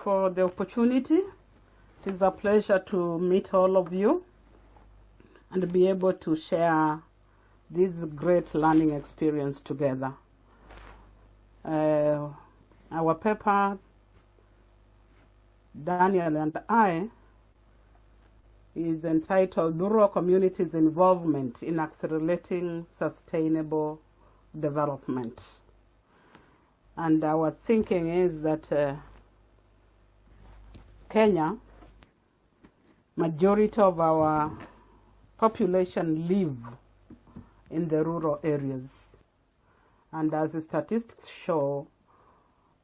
For the opportunity. It is a pleasure to meet all of you and be able to share this great learning experience together. Our paper, Daniel and I, is entitled Rural Communities' Involvement in Accelerating Sustainable Development. And our thinking is that Kenya, majority of our population live in the rural areas. And as the statistics show,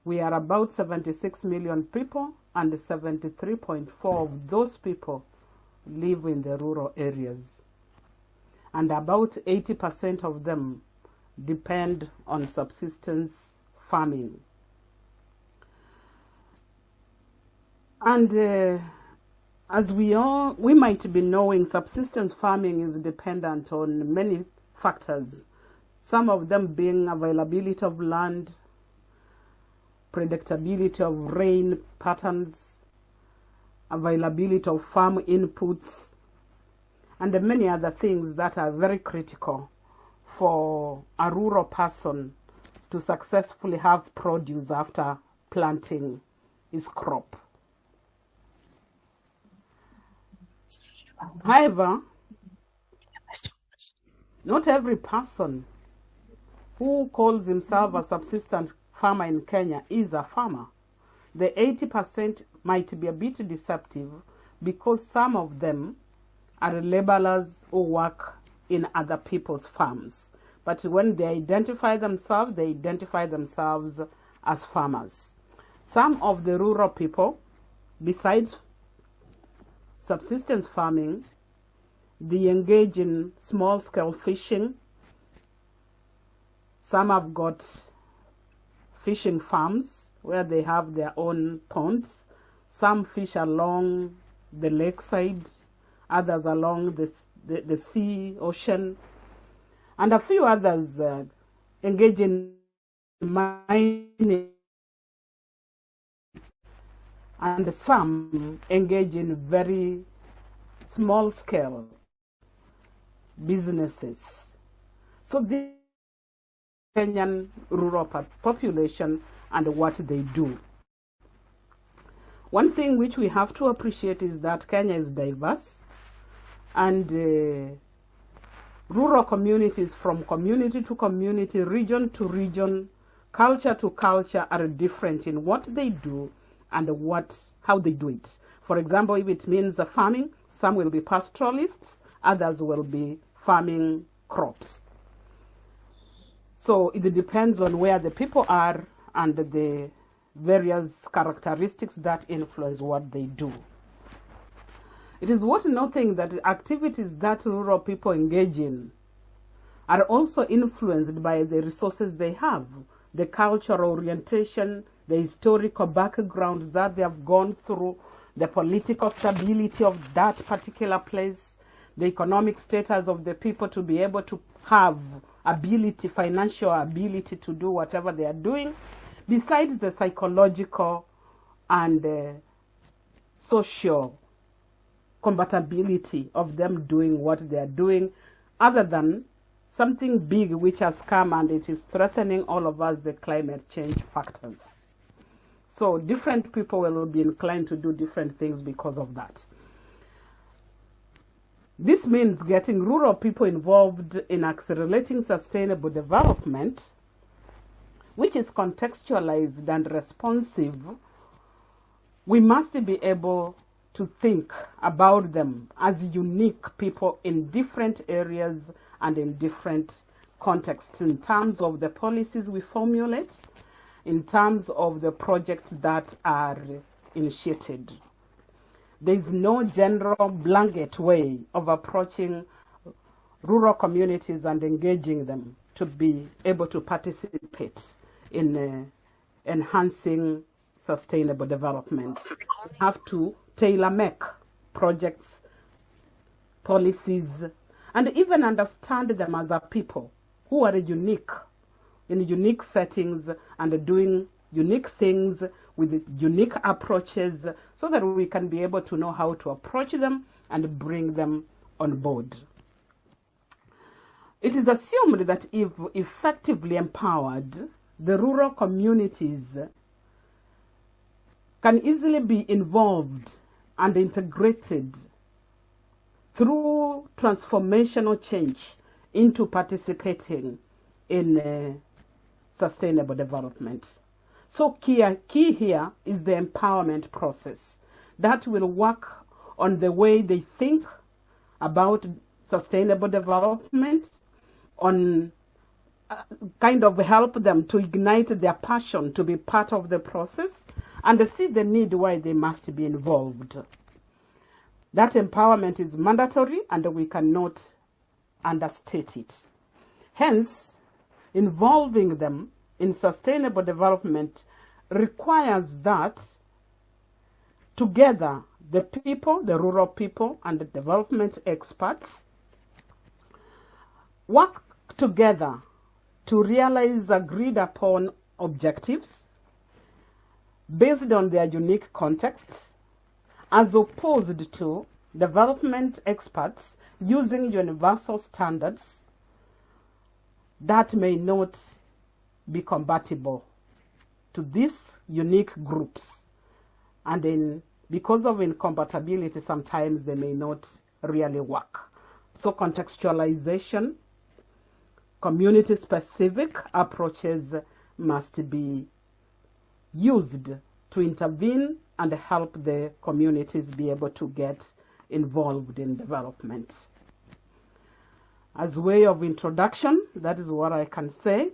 we are about 76 million people, and 73.4 of those people live in the rural areas. And about 80% of them depend on subsistence farming. And as we might be knowing, subsistence farming is dependent on many factors, some of them being availability of land, predictability of rain patterns, availability of farm inputs, and many other things that are very critical for a rural person to successfully have produce after planting his crop. However, not every person who calls himself a subsistence farmer in Kenya is a farmer. The 80% might be a bit deceptive because some of them are laborers who work in other people's farms. But when they identify themselves as farmers. Some of the rural people, besides subsistence farming, they engage in small-scale fishing. Some have got fishing farms where they have their own ponds. Some fish along the lakeside, others along the sea, ocean, and a few others engage in mining, and some engage in very small-scale businesses. So the Kenyan rural population and what they do. One thing which we have to appreciate is that Kenya is diverse, and rural communities, from community to community, region to region, culture to culture, are different in what they do and how they do it. For example, if it means farming, some will be pastoralists, others will be farming crops. So it depends on where the people are and the various characteristics that influence what they do. It is worth noting that activities that rural people engage in are also influenced by the resources they have, the cultural orientation, the historical backgrounds that they have gone through, the political stability of that particular place, the economic status of the people to be able to have ability, financial ability to do whatever they are doing, besides the psychological and social compatibility of them doing what they are doing, other than something big which has come and it is threatening all of us, the climate change factors. So different people will be inclined to do different things because of that. This means getting rural people involved in accelerating sustainable development, which is contextualized and responsive. We must be able to think about them as unique people in different areas and in different contexts, in terms of the policies we formulate, in terms of the projects that are initiated. There is no general blanket way of approaching rural communities and engaging them to be able to participate in enhancing sustainable development. We have to tailor-make projects, policies, and even understand them as a people who are unique, in unique settings and doing unique things with unique approaches, so that we can be able to know how to approach them and bring them on board. It is assumed that if effectively empowered, the rural communities can easily be involved and integrated through transformational change into participating in sustainable development. So key here is the empowerment process that will work on the way they think about sustainable development, on kind of help them to ignite their passion to be part of the process and see the need why they must be involved. That empowerment is mandatory and we cannot understate it. Hence, involving them in sustainable development requires that together the people, the rural people and the development experts work together to realize agreed upon objectives based on their unique contexts, as opposed to development experts using universal standards that may not be compatible to these unique groups. And then because of incompatibility, sometimes they may not really work. So contextualization, community-specific approaches must be used to intervene and help the communities be able to get involved in development. As way of introduction, that is what I can say.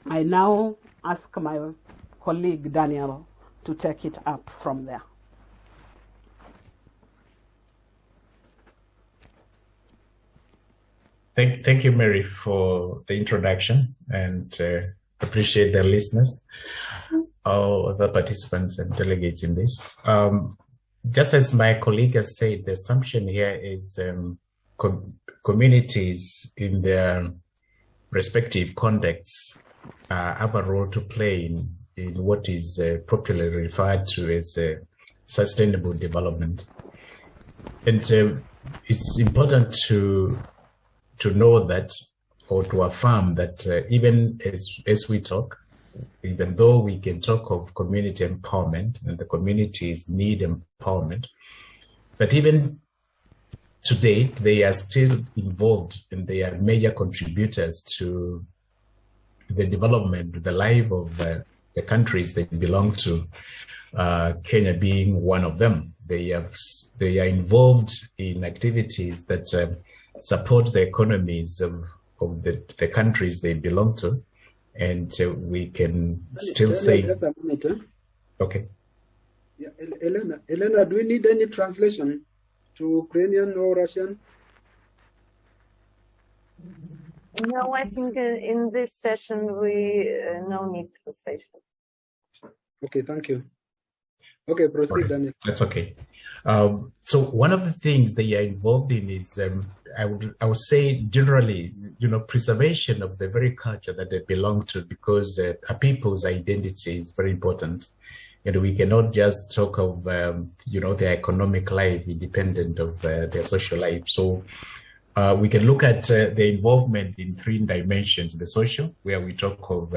I now ask my colleague Daniel to take it up from there. Thank you, Mary, for the introduction, and appreciate the listeners, all the participants and delegates in this. Just as my colleague has said, the assumption here is communities in their respective contexts have a role to play in what is popularly referred to as sustainable development. And it's important to know that, or to affirm that even as we talk, even though we can talk of community empowerment and the communities need empowerment, but even to date, they are still involved and they are major contributors to the development, the life of the countries they belong to, Kenya being one of them. They are involved in activities that support the economies of the countries they belong to, and we can still say. Just a minute. Okay. Yeah, Elena, do we need any translation to Ukrainian or Russian? No, I think in this session we no need translation. Okay, thank you. Okay, proceed, Daniel. That's okay. So one of the things they are involved in is, I would say generally, preservation of the very culture that they belong to, because a people's identity is very important. And we cannot just talk of, their economic life independent of their social life. So we can look at the involvement in three dimensions: the social, where we talk of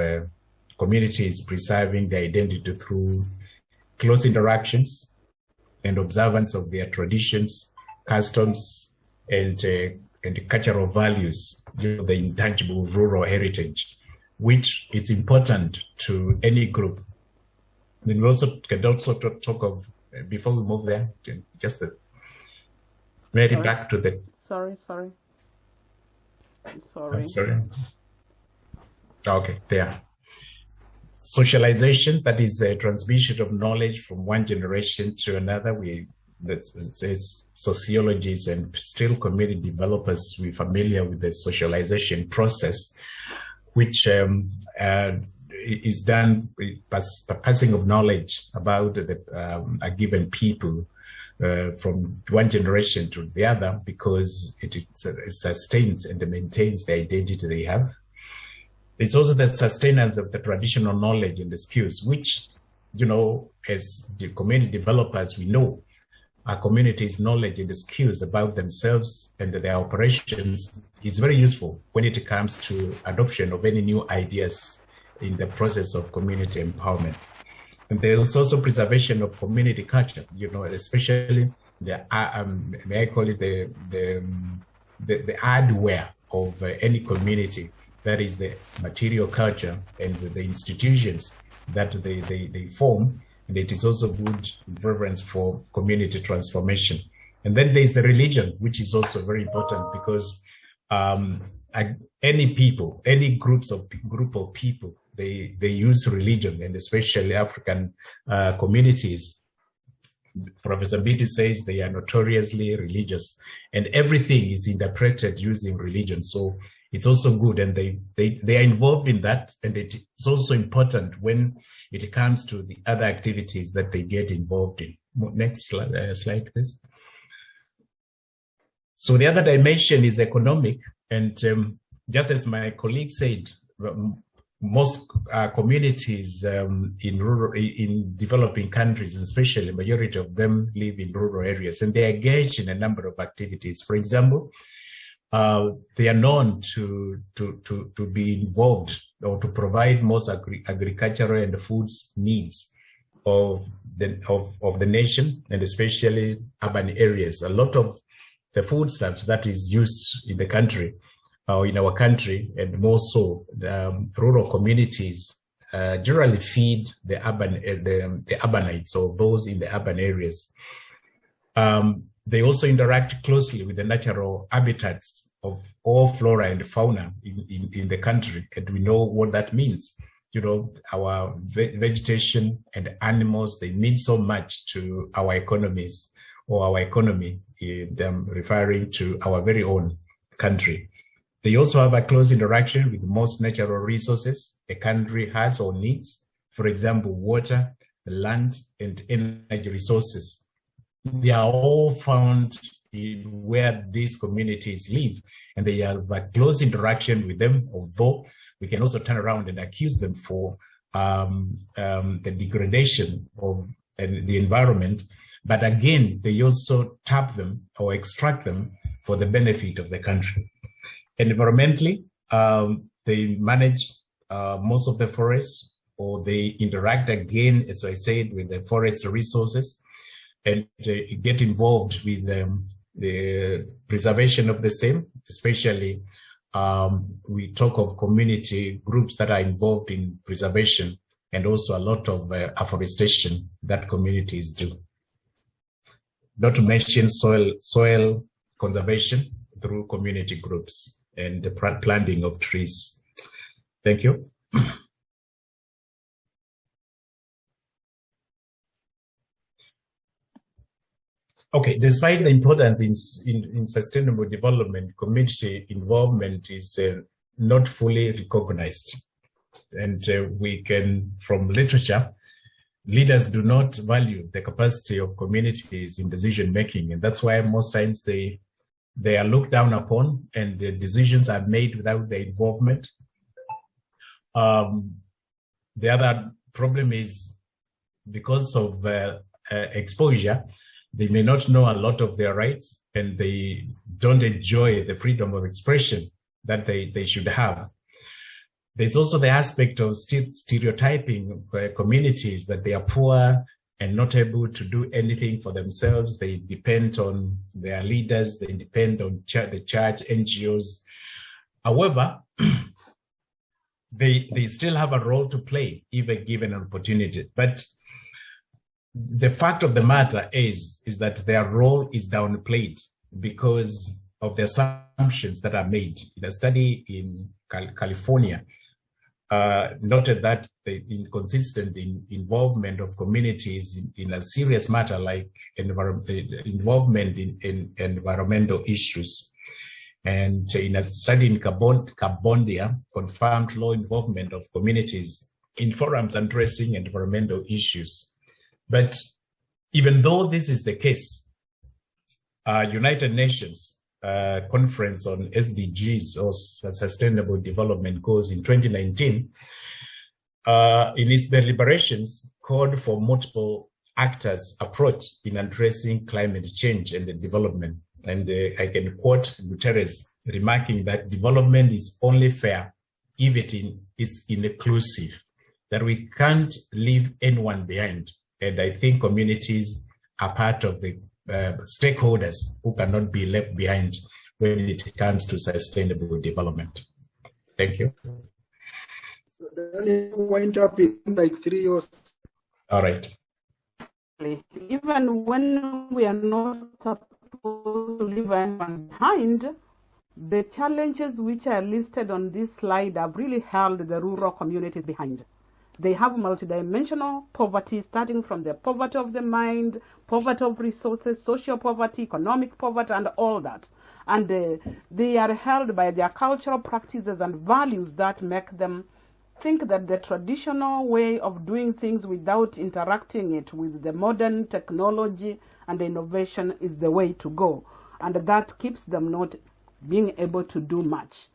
communities preserving their identity through close interactions and observance of their traditions, customs, and cultural values, the intangible rural heritage, which is important to any group. Then we also can talk of, before we move there, just Mary, back to the... Sorry. I'm sorry. Okay, there. Socialization, that is a transmission of knowledge from one generation to another. We as sociologists and still community developers, we're familiar with the socialization process, which is done by passing of knowledge about a given people from one generation to the other, because it sustains and maintains the identity they have. It's also the sustenance of the traditional knowledge and the skills, which, you know, as the community developers, we know our community's knowledge and the skills about themselves and their operations is very useful when it comes to adoption of any new ideas in the process of community empowerment. And there's also preservation of community culture, you know, especially the, may I call it the hardware of any community, that is the material culture and the institutions that they form. And it is also good reverence for community transformation. And then there's the religion, which is also very important, because any people, any group of people, they use religion, and especially African communities. Professor Mbiti says they are notoriously religious, and everything is interpreted using religion. So it's also good, and they are involved in that, and it's also important when it comes to the other activities that they get involved in. Next slide, please. So the other dimension is economic, and just as my colleague said, most communities in developing countries, especially majority of them, live in rural areas, and they are engaged in a number of activities. For example, they are known to be involved or to provide most agricultural and foods needs of the nation, and especially urban areas. A lot of the foodstuffs that is used in the country, in our country, and more so rural communities, generally feed the urbanites, or those in the urban areas. They also interact closely with the natural habitats of all flora and fauna in the country, and we know what that means. You know, our vegetation and animals, they mean so much to our economies, or our economy, referring to our very own country. They also have a close interaction with most natural resources a country has or needs. For example, water, land, and energy resources. They are all found in where these communities live, and they have a close interaction with them, although we can also turn around and accuse them for the degradation of the environment. But again, they also tap them or extract them for the benefit of the country. Environmentally, they manage most of the forests, or they interact again, as I said, with the forest resources, and get involved with the preservation of the same. Especially, we talk of community groups that are involved in preservation, and also a lot of afforestation that communities do. Not to mention soil conservation through community groups and the planting of trees. Thank you. Okay, despite the importance in sustainable development, community involvement is not fully recognized. And we can, from literature, leaders do not value the capacity of communities in decision making. And that's why most times they are looked down upon, and the decisions are made without their involvement. The other problem is, because of exposure, they may not know a lot of their rights, and they don't enjoy the freedom of expression that they should have. There's also the aspect of stereotyping communities, that they are poor and not able to do anything for themselves. They depend on their leaders, they depend on the church, NGOs. However, they still have a role to play, if given an opportunity. But the fact of the matter is that their role is downplayed because of the assumptions that are made. In a study in California, noted that the inconsistent involvement of communities in a serious matter like involvement in environmental issues. And in a study in Cambodia, confirmed low involvement of communities in forums addressing environmental issues. But even though this is the case, United Nations Conference on SDGs, or Sustainable Development Goals, in 2019, in its deliberations, called for multiple actors' approach in addressing climate change and the development. And I can quote Guterres remarking that development is only fair if it is inclusive, that we can't leave anyone behind. And I think communities are part of the stakeholders who cannot be left behind when it comes to sustainable development. Thank you. So then wind up in like 3 years. All right. Even when we are not supposed to leave anyone behind, the challenges which are listed on this slide have really held the rural communities behind. They have multidimensional poverty, starting from the poverty of the mind, poverty of resources, social poverty, economic poverty, and all that. And they are held by their cultural practices and values that make them think that the traditional way of doing things without interacting it with the modern technology and innovation is the way to go. And that keeps them not being able to do much.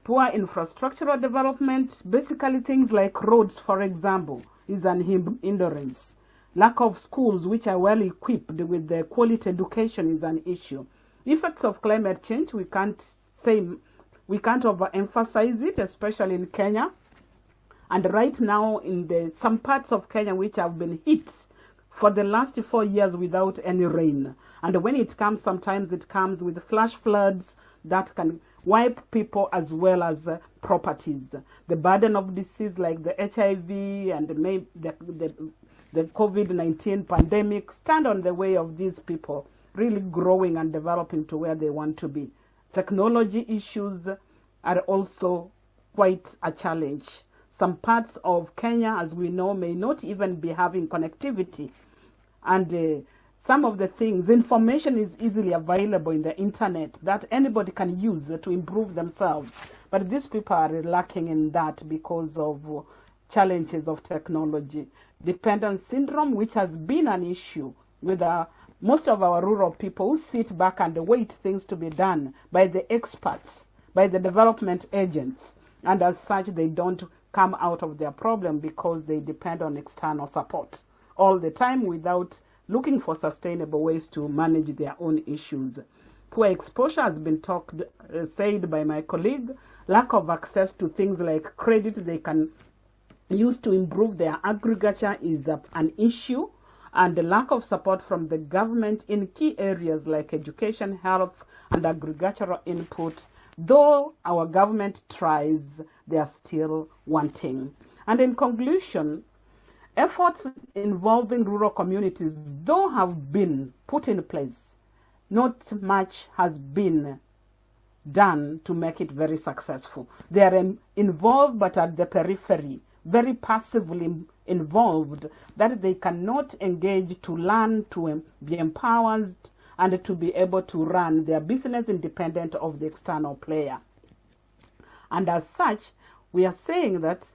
Poor infrastructural development, basically things like roads, for example, is an hindrance. Lack of schools which are well equipped with the quality education is an issue. Effects of climate change, we can't overemphasize it, especially in Kenya. And right now in some parts of Kenya which have been hit for the last 4 years without any rain. And when it comes, sometimes it comes with flash floods that can wipe people as well as properties. The burden of disease like the HIV and the COVID-19 pandemic stand on the way of these people really growing and developing to where they want to be. Technology issues are also quite a challenge. Some parts of Kenya, as we know, may not even be having connectivity. And some of the things, information is easily available in the internet that anybody can use to improve themselves. But these people are lacking in that because of challenges of technology. Dependence syndrome, which has been an issue with most of our rural people who sit back and wait things to be done by the experts, by the development agents. And as such, they don't come out of their problem because they depend on external support all the time without looking for sustainable ways to manage their own issues. Poor exposure has been said by my colleague. Lack of access to things like credit they can use to improve their agriculture is an issue. And the lack of support from the government in key areas like education, health, and agricultural input. Though our government tries, they are still wanting. And in conclusion, efforts involving rural communities, though have been put in place, not much has been done to make it very successful. They are involved, but at the periphery, very passively involved, that they cannot engage to learn, to be empowered, and to be able to run their business independent of the external player. And as such, we are saying that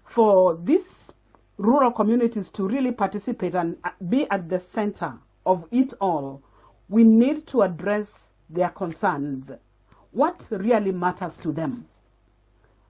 for these rural communities to really participate and be at the center of it all, we need to address their concerns. What really matters to them?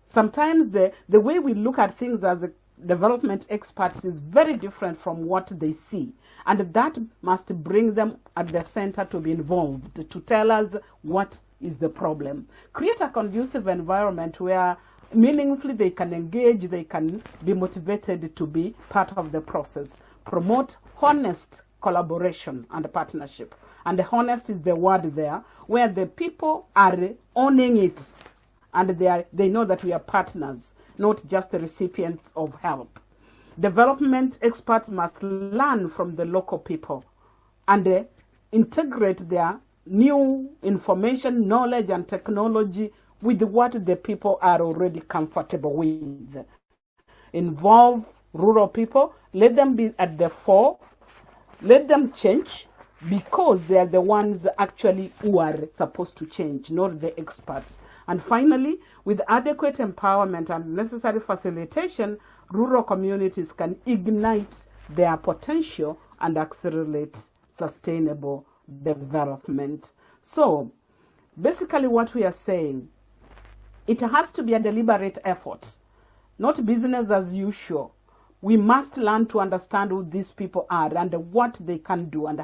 Sometimes the way we look at things as development experts is very different from what they see. And that must bring them at the center to be involved, to tell us what is the problem. Create a conducive environment where meaningfully they can engage, they can be motivated to be part of the process. Promote honest collaboration and partnership. And the honest is the word there, where the people are owning it and they know that we are partners, not just the recipients of help. Development experts must learn from the local people and integrate their new information, knowledge, and technology with what the people are already comfortable with. Involve rural people, let them be at the fore, let them change, because they are the ones actually who are supposed to change, not the experts. And finally, with adequate empowerment and necessary facilitation, rural communities can ignite their potential and accelerate sustainable development. So, basically what we are saying, it has to be a deliberate effort, not business as usual. We must learn to understand who these people are and what they can do and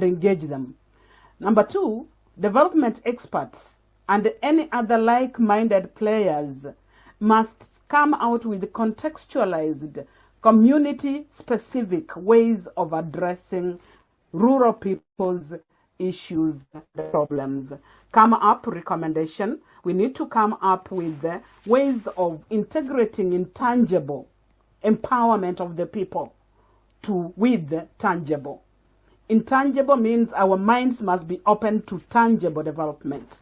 engage them. Number two, development experts and any other like-minded players must come out with contextualized, community-specific ways of addressing rural people's issues and problems. Come up recommendation. We need to come up with ways of integrating intangible empowerment of the people with tangible. Intangible means our minds must be open to tangible development.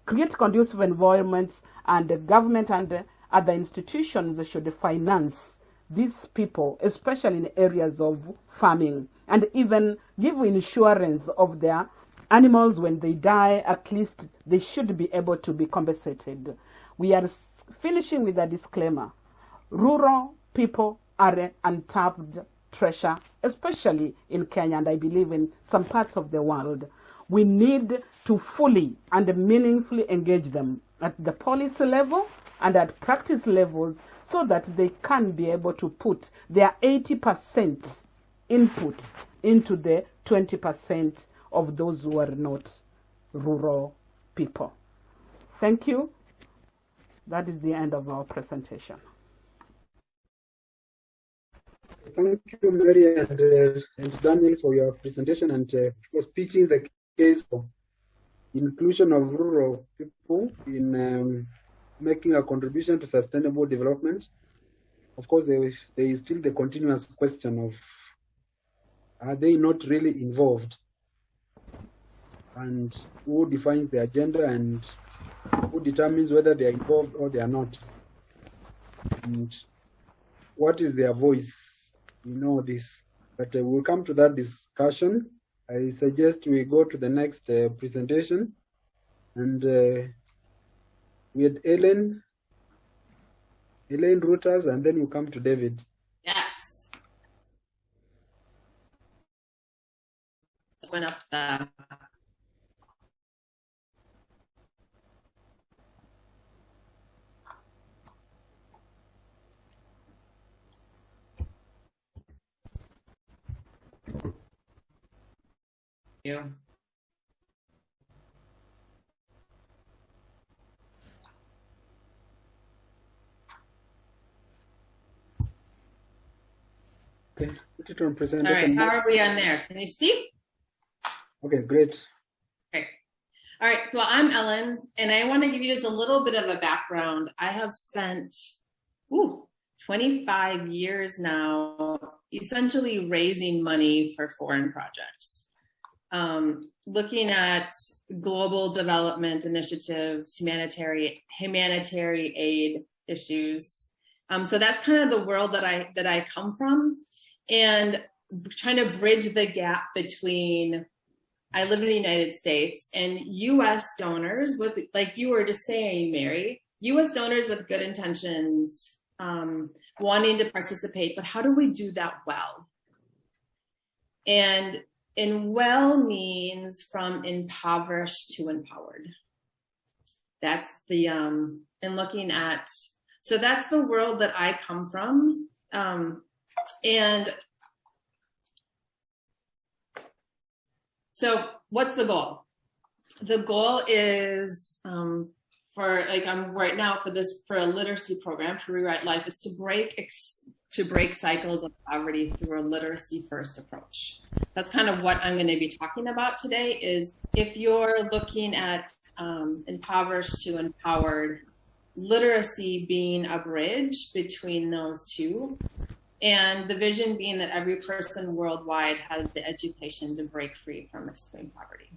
Create conducive environments, and the government and other institutions should finance these people, especially in areas of farming, and even give insurance of their animals when they die. At least they should be able to be compensated. We are finishing with a disclaimer. Rural people are an untapped treasure, especially in Kenya, and I believe in some parts of the world. We need to fully and meaningfully engage them at the policy level and at practice levels, so that they can be able to put their 80% input into the 20% of those who are not rural people. Thank you. That is the end of our presentation. Thank you, Mary and Daniel, for your presentation and for speaking the case for inclusion of rural people in making a contribution to sustainable development. Of course, there is still the continuous question of, are they not really involved? And who defines the agenda and who determines whether they are involved or they are not? And what is their voice in all this? But we'll come to that discussion. I suggest we go to the next presentation. And we had Elaine Reuters, and then we'll come to David. Yes. Went up the... Yeah. Okay, put it on presentation. All right, how are we on there? Can you see? Okay, great. Okay. All right, well, I'm Ellen, and I want to give you just a little bit of a background. I have spent 25 years now essentially raising money for foreign projects, looking at global development initiatives, humanitarian aid issues. So that's kind of the world that I come from, and trying to bridge the gap between, I live in the United States, and U.S. donors with, like you were just saying, Mary, U.S. donors with good intentions, wanting to participate, but how do we do that well? And well means from impoverished to empowered. That's the, and looking at, so that's the world that I come from. And so what's the goal? The goal is, for, like, I'm right now for a literacy program to Rewrite Life, it's to break cycles of poverty through a literacy first approach. That's kind of what I'm going to be talking about today, is if you're looking at impoverished to empowered, literacy being a bridge between those two, and the vision being that every person worldwide has the education to break free from extreme poverty.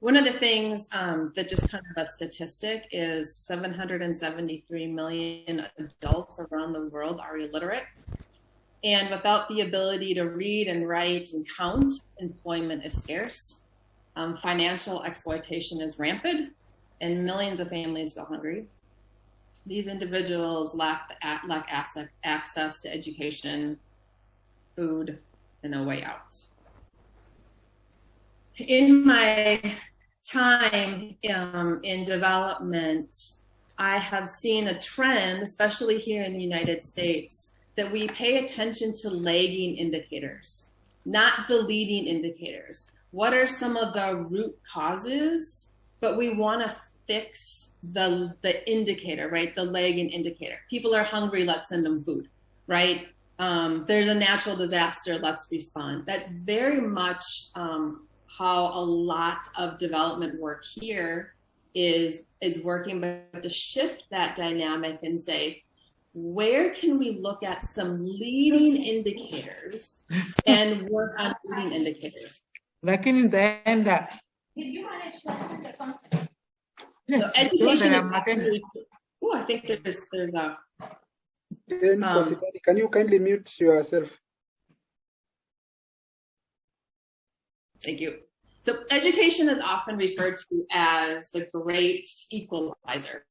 One of the things that just kind of a statistic is 773 million adults around the world are illiterate. And without the ability to read and write and count, employment is scarce. Financial exploitation is rampant, and millions of families go hungry. These individuals lack access to education, food, and a way out. In my time in development, I have seen a trend, especially here in the United States, that we pay attention to lagging indicators, not the leading indicators. What are some of the root causes? But we want to fix the indicator, right? The lagging indicator. People are hungry, let's send them food, right? There's a natural disaster, let's respond. That's very much how a lot of development work here is working, but to shift that dynamic and say, where can we look at some leading indicators and work on leading indicators? Like in the end, So education is I think there's a can you kindly mute yourself? Thank you. So education is often referred to as the great equalizer.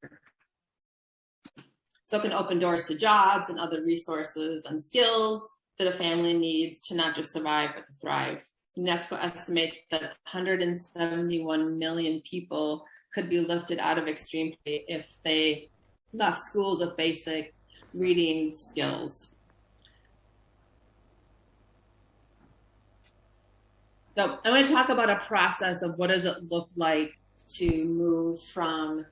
So it can open doors to jobs and other resources and skills that a family needs to not just survive, but to thrive. UNESCO estimates that 171 million people could be lifted out of extreme poverty if they left schools with basic reading skills. So I want to talk about a process of what does it look like to move from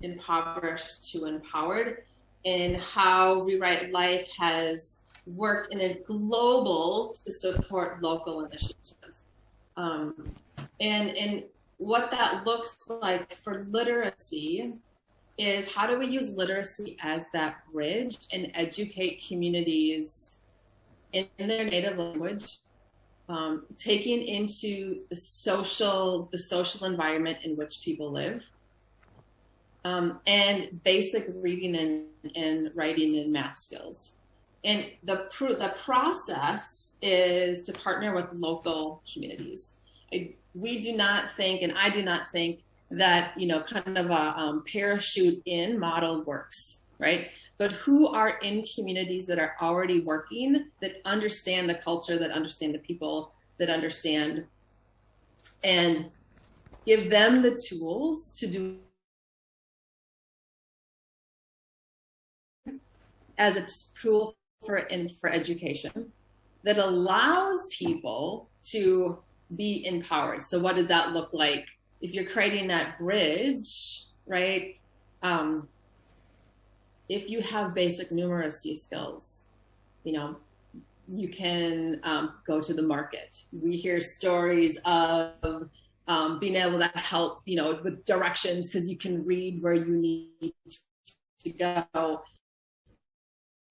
impoverished to empowered, and how Rewrite Life has worked in a global to support local initiatives. And what that looks like for literacy is, how do we use literacy as that bridge and educate communities in their native language, taking into the social environment in which people live, and basic reading and writing and math skills. And the process is to partner with local communities. We do not think, and I do not think, that kind of a parachute in model works, right? But who are in communities that are already working, that understand the culture, that understand the people, that understand, and give them the tools to do as a tool for education that allows people to be empowered. So what does that look like? If you're creating that bridge, right? If you have basic numeracy skills, you can go to the market. We hear stories of being able to help, with directions, because you can read where you need to go,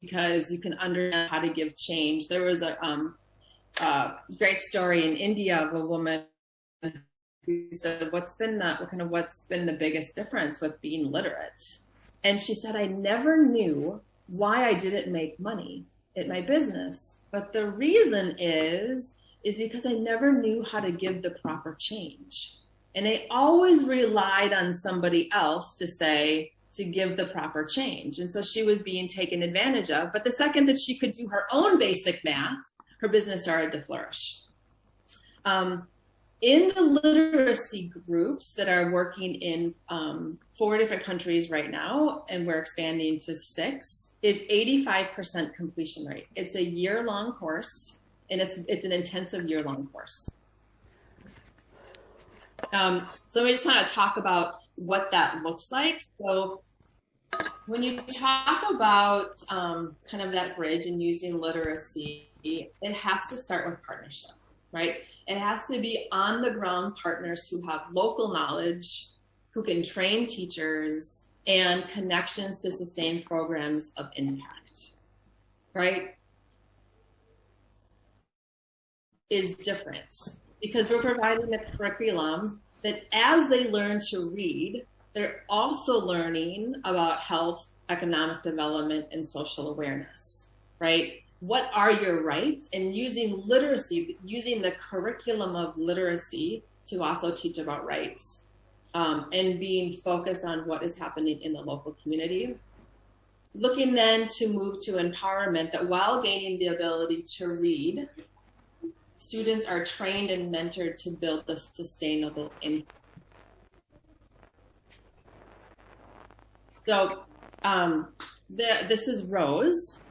because you can understand how to give change. There was a great story in India of a woman who said, what's been the biggest difference with being literate? And she said, I never knew why I didn't make money at my business. But the reason is because I never knew how to give the proper change. And I always relied on somebody else to give the proper change. And so she was being taken advantage of. But the second that she could do her own basic math, her business started to flourish. In the literacy groups that are working in 4 different countries right now, and we're expanding to 6, is 85% completion rate. It's a year-long course, and it's an intensive year-long course. So we just want to talk about what that looks like. So when you talk about kind of that bridge and using literacy, it has to start with partnership, right? It has to be on the ground partners who have local knowledge, who can train teachers, and connections to sustain programs of impact, right? Is different. because we're providing a curriculum that as they learn to read, they're also learning about health, economic development, and social awareness, right? What are your rights? And using literacy, using the curriculum of literacy to also teach about rights, and being focused on what is happening in the local community. Looking then to move to empowerment, that while gaining the ability to read, students are trained and mentored to build the sustainable impact. So this is Rose,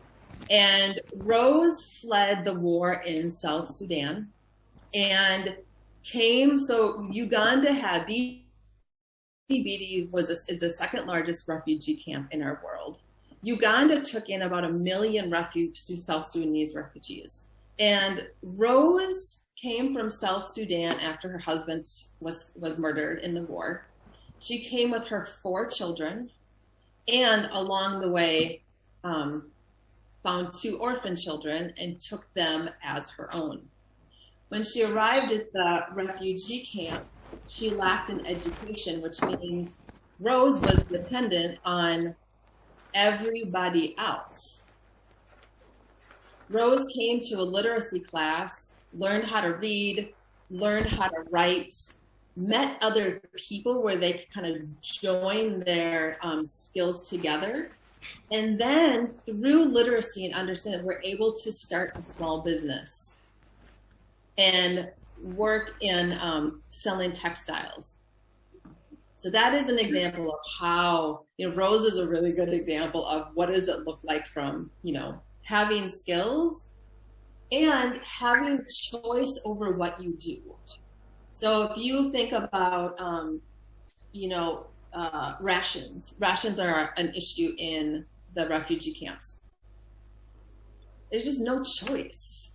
and Rose fled the war in South Sudan and came, so Uganda had, BDBD is the second largest refugee camp in our world. Uganda took in about 1 million South Sudanese refugees. And Rose came from South Sudan after her husband was murdered in the war. She came with her 4 children, and along the way found 2 orphan children and took them as her own. When she arrived at the refugee camp, she lacked an education, which means Rose was dependent on everybody else. Rose came to a literacy class, learned how to read, learned how to write, met other people where they could kind of join their skills together. And then through literacy and understanding, we're able to start a small business and work in selling textiles. So that is an example of how, Rose is a really good example of what does it look like from, having skills and having choice over what you do. So if you think about, rations are an issue in the refugee camps. There's just no choice.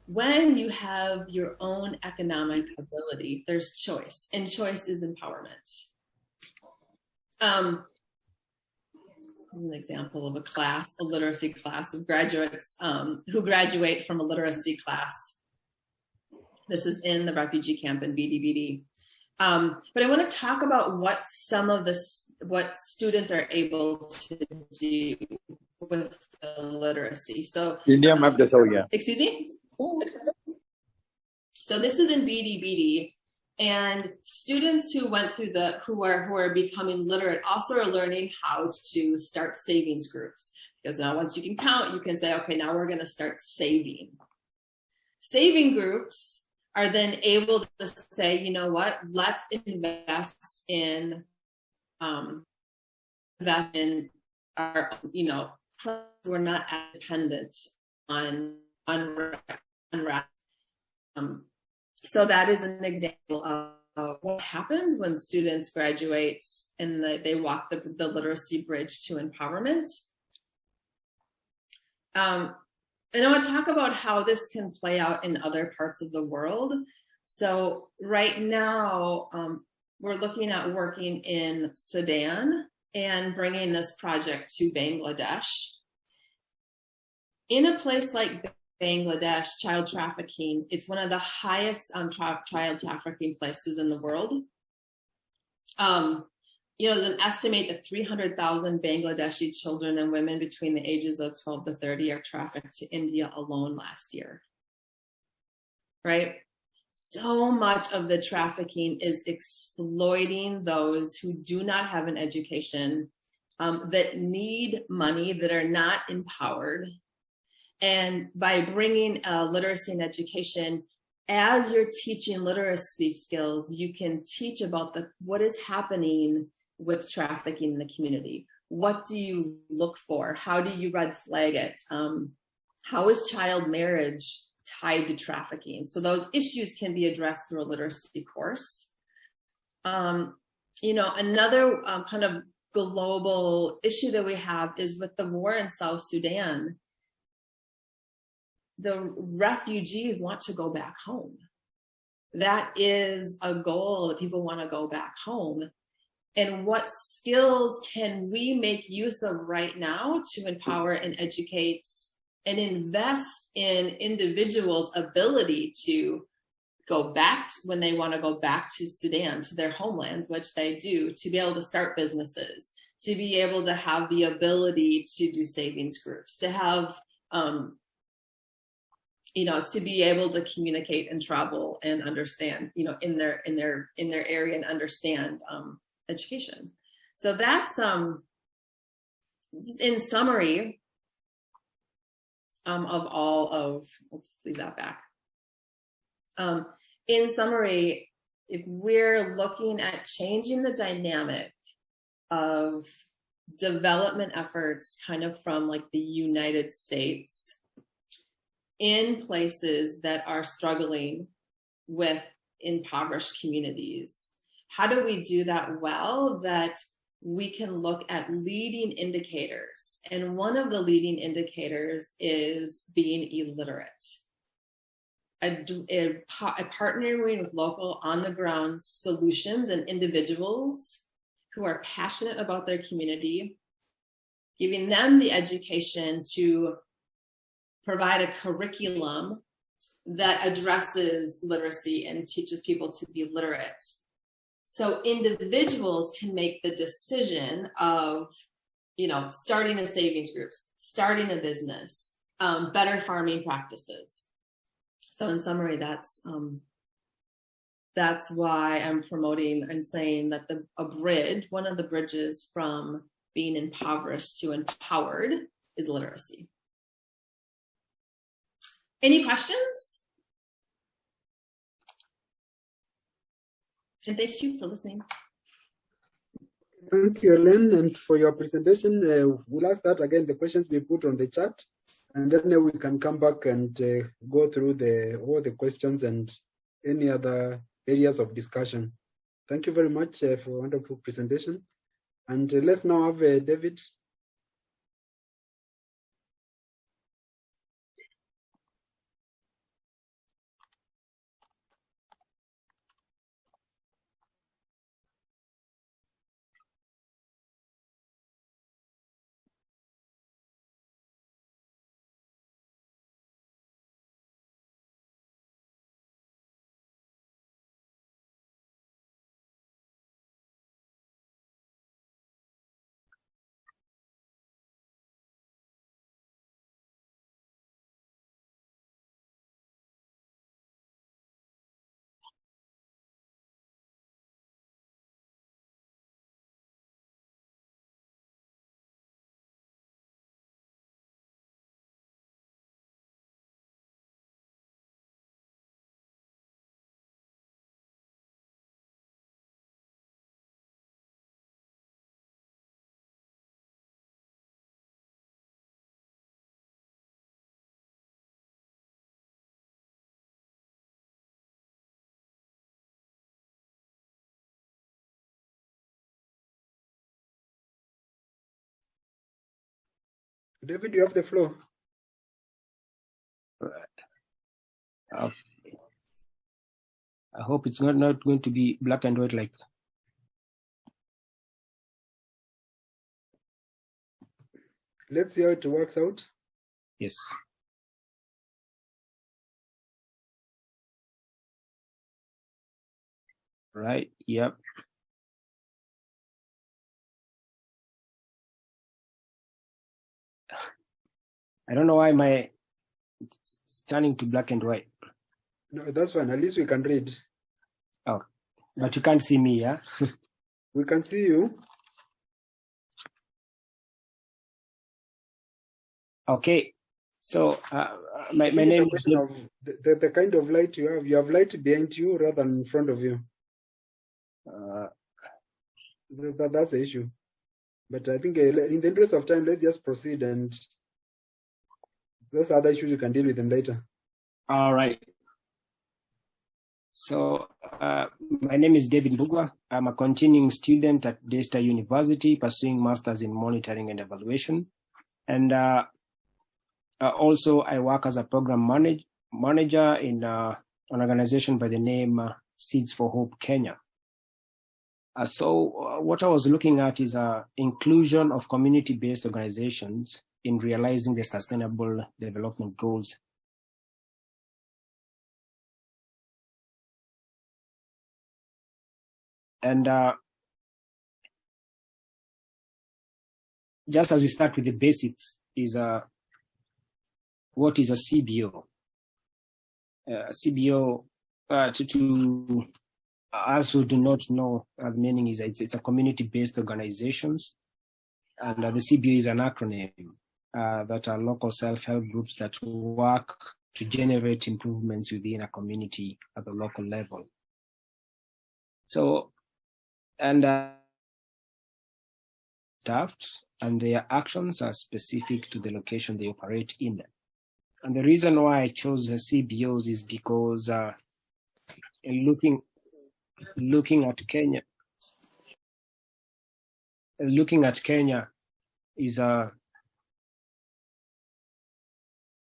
When you have your own economic ability, there's choice, and choice is empowerment. Here's an example of a literacy class of graduates who graduate from a literacy class. This is in the refugee camp in BDBD. But I want to talk about what students are able to do with the literacy. So, excuse me? So this is in BDBD, and students who went through who are becoming literate also are learning how to start savings groups, because now once you can count, you can say, okay, now we're going to start saving. Saving groups are then able to say, you know what, let's invest in our, we're not dependent on so that is an example of what happens when students graduate and they walk the literacy bridge to empowerment. And I want to talk about how this can play out in other parts of the world. So right now, we're looking at working in Sudan and bringing this project to Bangladesh. In a place like Bangladesh, child trafficking, it's one of the highest child trafficking places in the world. There's an estimate that 300,000 Bangladeshi children and women between the ages of 12 to 30 are trafficked to India alone last year, right? So much of the trafficking is exploiting those who do not have an education, that need money, that are not empowered. And by bringing literacy and education, as you're teaching literacy skills, you can teach about what is happening with trafficking in the community. What do you look for? How do you red flag it? How is child marriage tied to trafficking? So those issues can be addressed through a literacy course. Another kind of global issue that we have is with the war in South Sudan. The refugees want to go back home. That is a goal, that people want to go back home. And what skills can we make use of right now to empower and educate and invest in individuals' ability to go back when they want to go back to Sudan, to their homelands, which they do, to be able to start businesses, to be able to have the ability to do savings groups, to have, to be able to communicate and travel and understand, in their area and understand education. So that's just in summary of all of. Let's leave that back. In summary, if we're looking at changing the dynamic of development efforts kind of from like the United States in places that are struggling with impoverished communities, how do we do that well? That we can look at leading indicators. And one of the leading indicators is being illiterate. Partnering with local on-the-ground solutions and individuals who are passionate about their community, giving them the education to provide a curriculum that addresses literacy and teaches people to be literate. So individuals can make the decision of, starting a savings group, starting a business, better farming practices. So in summary, that's why I'm promoting and saying that one of the bridges from being impoverished to empowered is literacy. Any questions? And thank you for listening. Thank you, Ellen, and for your presentation. We'll ask that again, the questions be put on the chat, and then we can come back and go through all the questions and any other areas of discussion. Thank you very much for a wonderful presentation. And let's now have David. David, you have the floor. I hope it's not going to be black and white like. Let's see how it works out. Yes. Right. Yep. I don't know why it's turning to black and white. No, that's fine. At least we can read. Oh, but you can't see me, yeah? We can see you. Okay. So my name is of the kind of light you have. You have light behind you rather than in front of you. That's the issue. But I think in the interest of time, let's just proceed, and those other issues you can deal with them later. All right. So my name is David Mbugwa. I'm a continuing student at Daystar University, pursuing Masters in Monitoring and Evaluation. And also I work as a program manager in an organization by the name Seeds for Hope Kenya. So what I was looking at is inclusion of community-based organizations in realizing the Sustainable Development Goals. And just as we start with the basics, is what is a CBO? CBO, to us who do not know, the meaning is it's a community-based organizations, and the CBO is an acronym that are local self-help groups that work to generate improvements within a community at the local level. So, and staffed, and their actions are specific to the location they operate in. And the reason why I chose the CBOs is because looking at Kenya is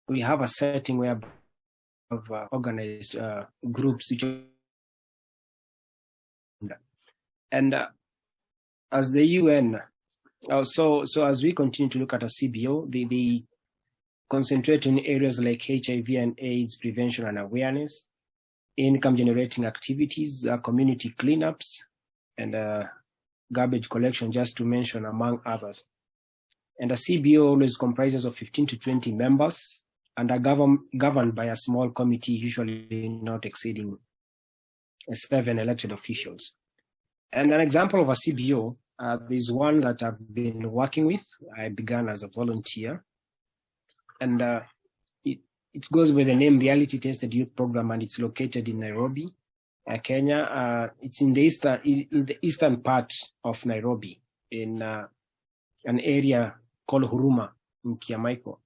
we have a setting where of organized groups, and as the UN. So as we continue to look at a CBO, they concentrate in areas like HIV and AIDS prevention and awareness, income generating activities, community cleanups, and garbage collection, just to mention among others. And a CBO always comprises of 15 to 20 members and are governed by a small committee, usually not exceeding 7 elected officials. And an example of a CBO, there's one that I've been working with. I began as a volunteer, and it goes by the name Reality Tested Youth Program, and it's located in Nairobi, Kenya. It's in the eastern part of Nairobi, in an area called Huruma in Kiamaiko.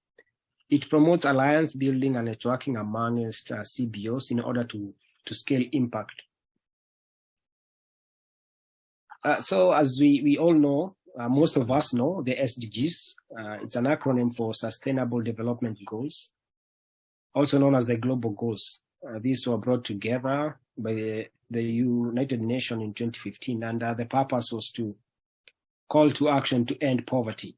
It promotes alliance building and networking amongst CBOs in order to scale impact. So as we all know, most of us know the SDGs. It's an acronym for Sustainable Development Goals, also known as the Global Goals. These were brought together by the United Nations in 2015, and the purpose was to call to action to end poverty.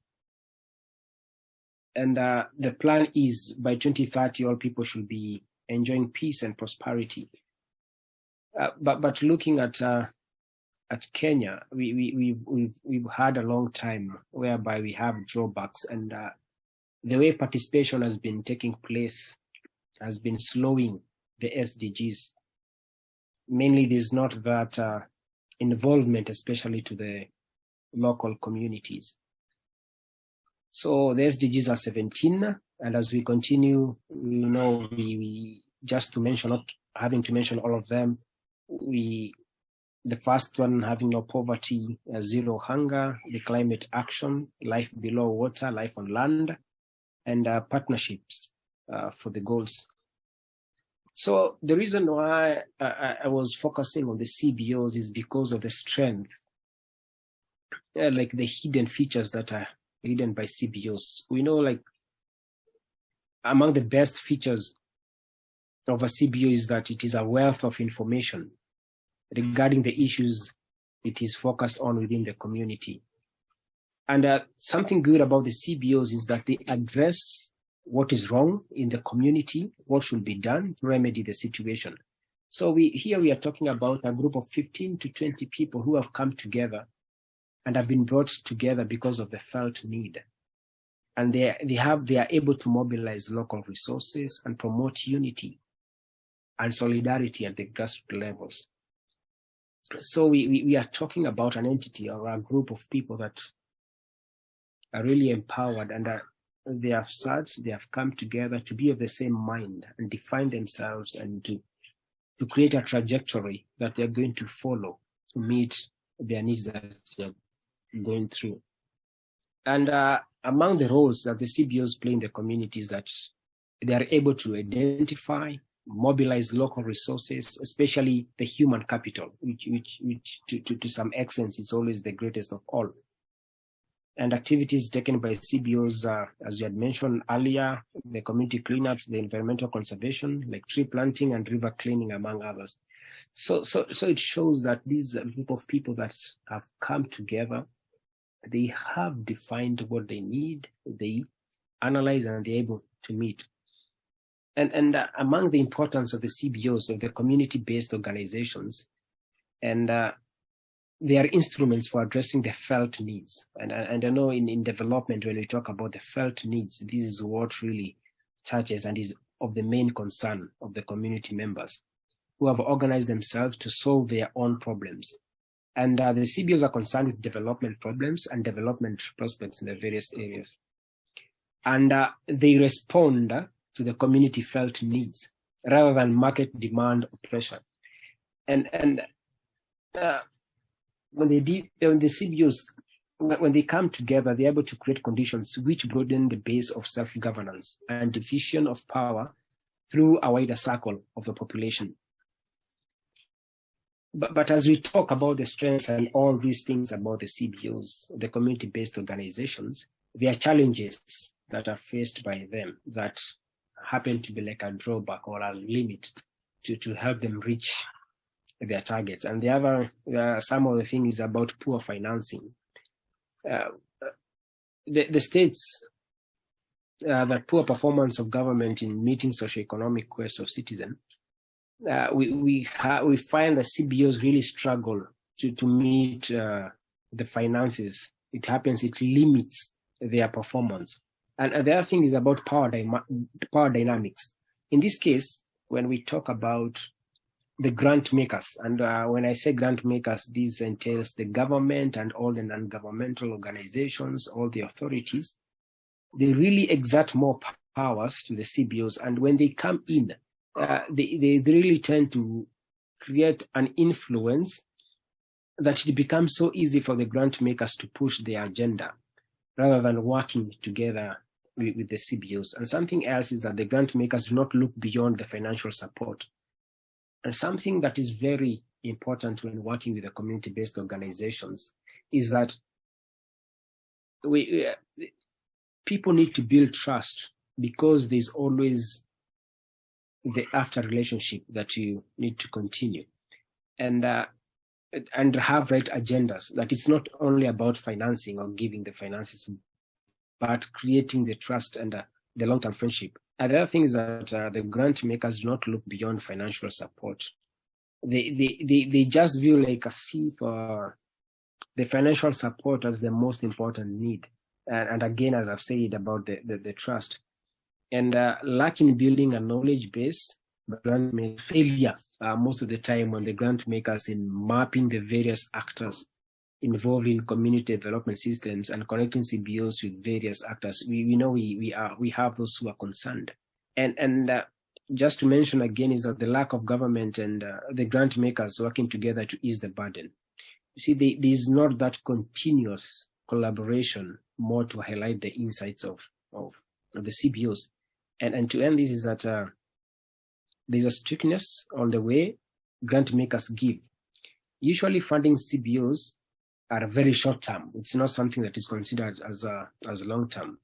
And the plan is by 2030, all people should be enjoying peace and prosperity. But looking at Kenya, we've had a long time whereby we have drawbacks, and the way participation has been taking place has been slowing the SDGs. Mainly, there's not that involvement, especially to the local communities. So the SDGs are 17, and as we continue, we just to mention, not having to mention all of them, the first one having no poverty, zero hunger, the climate action, life below water, life on land, and partnerships for the goals. So the reason why I was focusing on the CBOs is because of the strength, like the hidden features that are hidden by CBOs. We know, like, among the best features of a CBO is that it is a wealth of information regarding the issues it is focused on within the community. And something good about the CBOs is that they address what is wrong in the community, what should be done to remedy the situation. So here we are talking about a group of 15 to 20 people who have come together and have been brought together because of the felt need. And they are able to mobilize local resources and promote unity and solidarity at the grassroots levels. So we are talking about an entity or a group of people that are really empowered, and they have come together to be of the same mind and define themselves, and to create a trajectory that they're going to follow to meet their needs that they're going through. And among the roles that the CBOs play in the community is that they are able to identify, mobilize local resources, especially the human capital, which to some extent is always the greatest of all. And activities taken by CBOs, as you had mentioned earlier, the community cleanups, the environmental conservation, like tree planting and river cleaning, among others. So it shows that these group of people that have come together, they have defined what they need. They analyze and they're able to meet. And among the importance of the CBOs, of the community-based organizations, and they are instruments for addressing the felt needs. And I know in development, when we talk about the felt needs, this is what really touches and is of the main concern of the community members who have organized themselves to solve their own problems. And the CBOs are concerned with development problems and development prospects in the various areas. And they respond to the community felt needs rather than market demand or pressure. And when the CBOs, when they come together, they're able to create conditions which broaden the base of self-governance and diffusion of power through a wider circle of the population. But as we talk about the strengths and all these things about the CBOs, the community-based organizations, there are challenges that are faced by them that happen to be like a drawback or a limit to help them reach their targets. And the other, some of the things about poor financing. The states that poor performance of government in meeting socioeconomic quests of citizens, we find that CBOs really struggle to meet the finances. It happens, it limits their performance. And the other thing is about power dynamics. In this case, when we talk about the grant makers, and when I say grant makers, this entails the government and all the non-governmental organizations, all the authorities, they really exert more powers to the CBOs. And when they come in, they really tend to create an influence that it becomes so easy for the grant makers to push their agenda rather than working together with the CBOs. And something else is that the grant makers do not look beyond the financial support. And something that is very important when working with the community-based organizations is that people need to build trust, because there's always the after relationship that you need to continue, and have right agendas. That it's not only about financing or giving the finances, but creating the trust and the long-term friendship. And the other thing is that the grant makers do not look beyond financial support. They just view like the financial support as the most important need. And again, as I've said about the trust. And lack in building a knowledge base, grant makers failure most of the time when the grant makers in mapping the various actors involved in community development systems and connecting CBOs with various actors. We know we have those who are concerned. And just to mention again is that the lack of government and the grant makers working together to ease the burden. You see, there is not that continuous collaboration, more to highlight the insights of the CBOs. And to end this is that there's a strictness on the way grant makers give. Usually funding CBOs are very short term. It's not something that is considered as long term.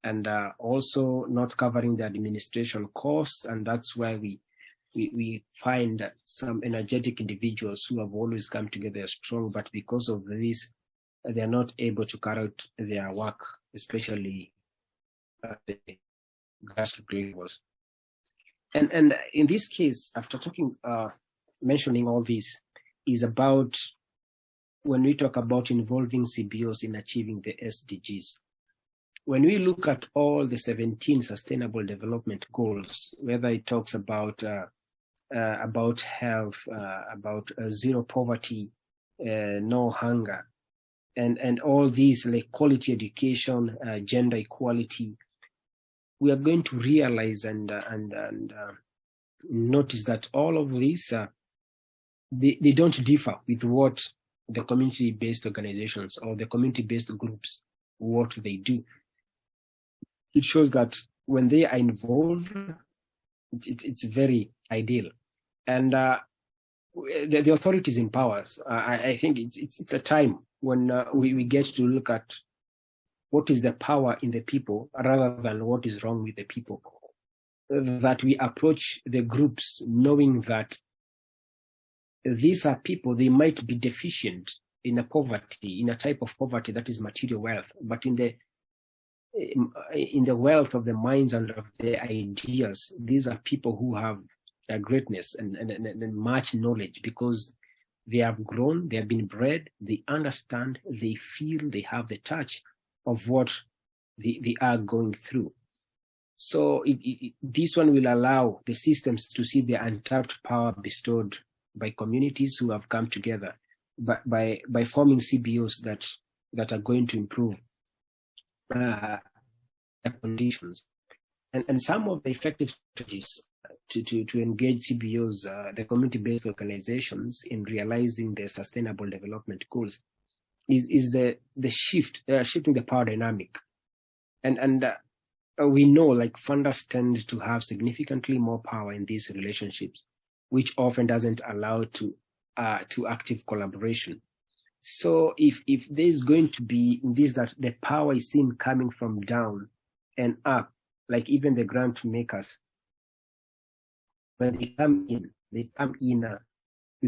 And also not covering the administration costs. And that's why we find some energetic individuals who have always come together strong, but because of this, they are not able to carry out their work, especially at the grassroots levels. And in this case, after mentioning all this, is about when we talk about involving CBOs in achieving the SDGs. When we look at all the 17 Sustainable Development Goals, whether it talks about health, about zero poverty, no hunger, and all these like quality education, gender equality, we are going to realize and notice that all of these they don't differ with what the community-based organizations or the community-based groups, what they do. It shows that when they are involved, it's very ideal. And the authorities in powers, I think it's a time when we get to look at what is the power in the people rather than what is wrong with the people. That we approach the groups knowing that these are people, they might be deficient in a type of poverty that is material wealth, but in the in the wealth of the minds and of the ideas, these are people who have a greatness and much knowledge, because they have grown, they have been bred, they understand, they feel, they have the touch of what they are going through. So this one will allow the systems to see the untapped power bestowed by communities who have come together by forming CBOs that are going to improve conditions. And some of the effective strategies to engage CBOs, the community-based organizations, in realizing their sustainable development goals is the shifting the power dynamic. And we know, like, funders tend to have significantly more power in these relationships, which often doesn't allow to active collaboration. So if there's going to be this, that the power is seen coming from down and up, like even the grant makers, when they come in with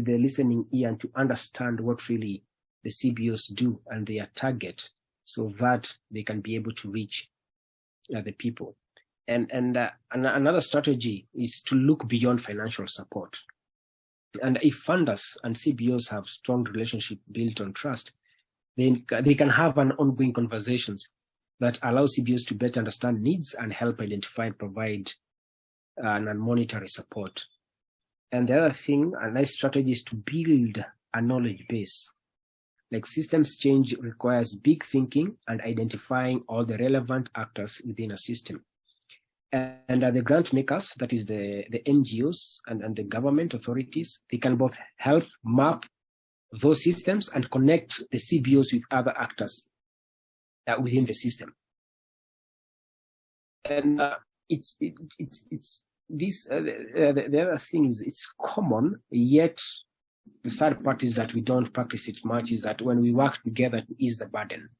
the listening ear and to understand what really the CBOs do and their target, so that they can be able to reach the people. And another strategy is to look beyond financial support. And if funders and CBOs have strong relationship built on trust, then they can have an ongoing conversations that allow CBOs to better understand needs and help identify and provide non-monetary support. And the other thing, a nice strategy, is to build a knowledge base. Like, systems change requires big thinking and identifying all the relevant actors within a system. And the grant makers, that is the NGOs and the government authorities, they can both help map those systems and connect the CBOs with other actors within the system. And the other thing is, it's common, yet the sad part is that we don't practice it much, is that when we work together to ease the burden,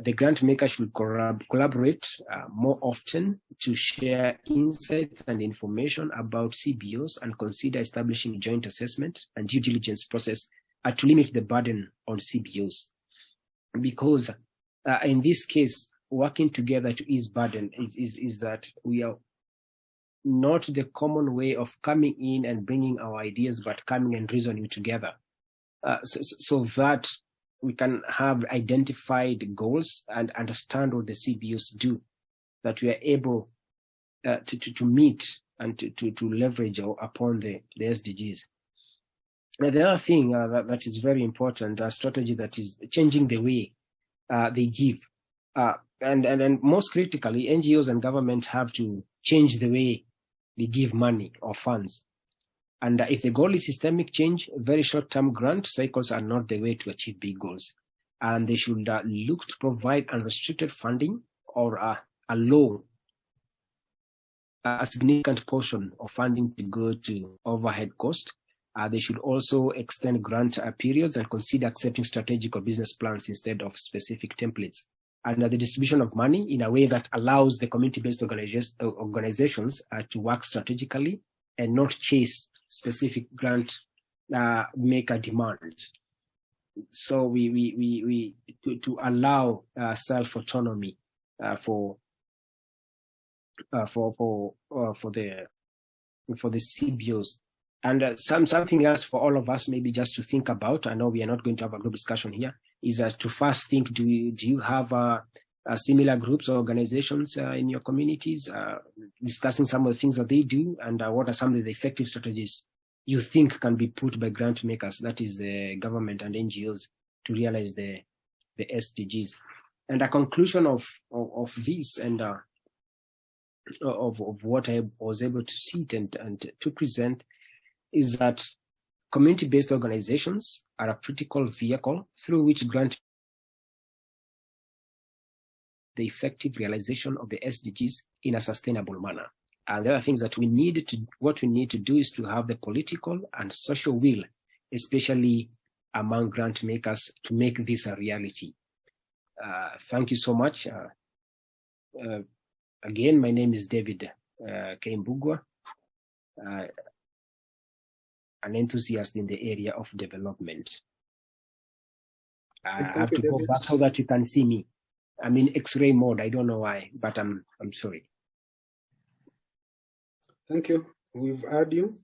the grant makers should collaborate more often to share insights and information about CBOs, and consider establishing joint assessment and due diligence process to limit the burden on CBOs. Because in this case, working together to ease burden is that we are not the common way of coming in and bringing our ideas, but coming and reasoning together, so that we can have identified goals and understand what the CBOs do, that we are able to meet and to leverage upon the SDGs. And the other thing that is very important, a strategy that is changing the way they give. And most critically, NGOs and governments have to change the way they give money or funds. And if the goal is systemic change, very short-term grant cycles are not the way to achieve big goals. And they should look to provide unrestricted funding or allow a significant portion of funding to go to overhead cost. They should also extend grant periods and consider accepting strategic or business plans instead of specific templates. And the distribution of money in a way that allows the community-based organizations to work strategically and not chase specific grant maker demands. So we to allow self-autonomy for the CBOs. And something else for all of us, maybe just to think about. I know we are not going to have a group discussion here. Is to first think: do you have similar groups or organizations in your communities, discussing some of the things that they do, and what are some of the effective strategies you think can be put by grant makers, that is the government and NGOs, to realize the SDGs. And a conclusion of this and of what I was able to see and to present is that community-based organizations are a critical vehicle through which grant the effective realization of the SDGs in a sustainable manner. And the other things that what we need to do is to have the political and social will, especially among grant makers, to make this a reality. Thank you so much. Again, my name is David Mbugua, an enthusiast in the area of development. I have to go back so that you can see me. I'm in X-ray mode. I don't know why, but I'm sorry. Thank you. We've heard you.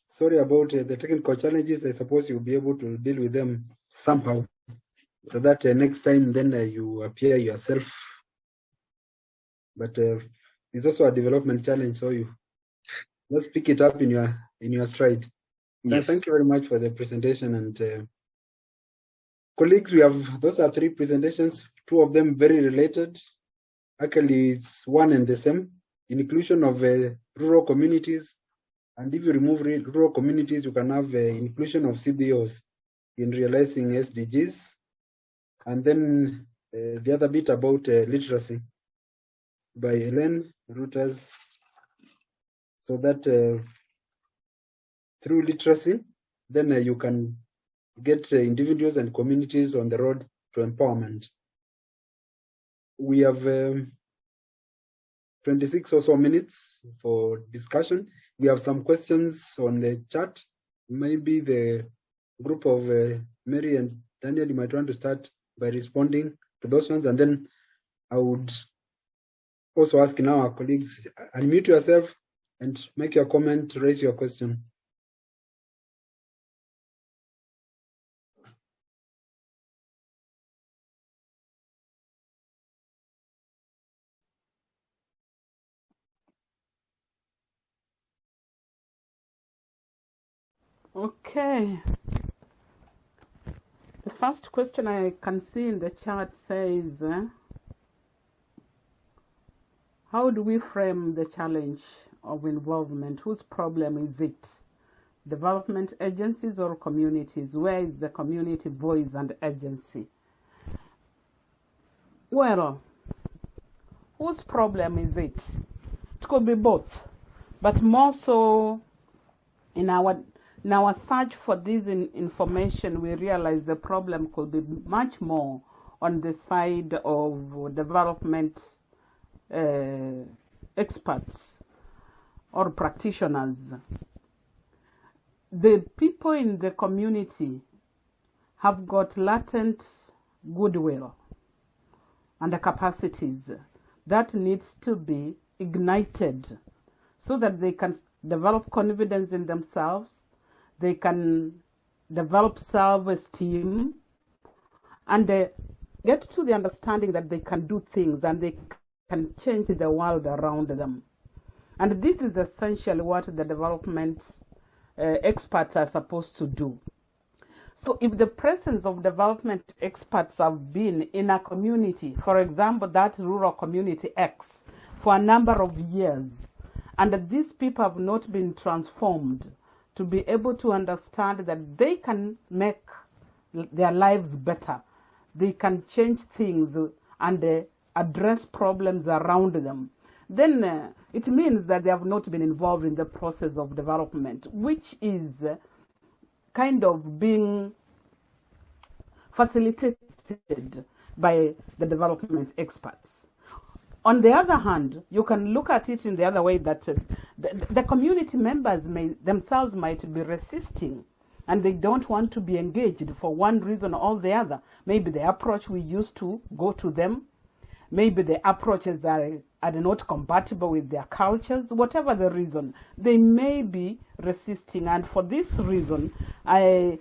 Sorry about the technical challenges. I suppose you'll be able to deal with them somehow, so that next time then you appear yourself. But it's also a development challenge, so you just pick it up in your stride. Yes. Thank you very much for the presentation. And colleagues, those are 3 presentations, 2 of them very related. Actually, it's one and the same: inclusion of rural communities. And if you remove rural communities, you can have inclusion of CBOs in realizing SDGs. And then the other bit about literacy by Ellen Reuters, so that through literacy, then you can get individuals and communities on the road to empowerment. We have 26 or so minutes for discussion. We have some questions on the chat. Maybe the group of Mary and Daniel, you might want to start by responding to those ones. And then I would also ask now our colleagues, unmute yourself and make your comment, raise your question. Okay. The first question I can see in the chat says, how do we frame the challenge of involvement? Whose problem is it? Development agencies or communities? Where is the community voice and agency? Well, whose problem is it? It could be both, but more so in our search for this information, we realize the problem could be much more on the side of development experts or practitioners. The people in the community have got latent goodwill and the capacities that needs to be ignited so that they can develop confidence in themselves, they can develop self-esteem, and they get to the understanding that they can do things and they can change the world around them. And this is essentially what the development experts are supposed to do. So if the presence of development experts have been in a community, for example, that rural community X, for a number of years, and these people have not been transformed to be able to understand that they can make their lives better, they can change things and address problems around them, then it means that they have not been involved in the process of development, which is kind of being facilitated by the development experts. On the other hand, you can look at it in the other way, that the community members themselves might be resisting and they don't want to be engaged for one reason or the other. Maybe the approach we used to go to them, maybe the approaches are not compatible with their cultures, whatever the reason, they may be resisting. And for this reason, my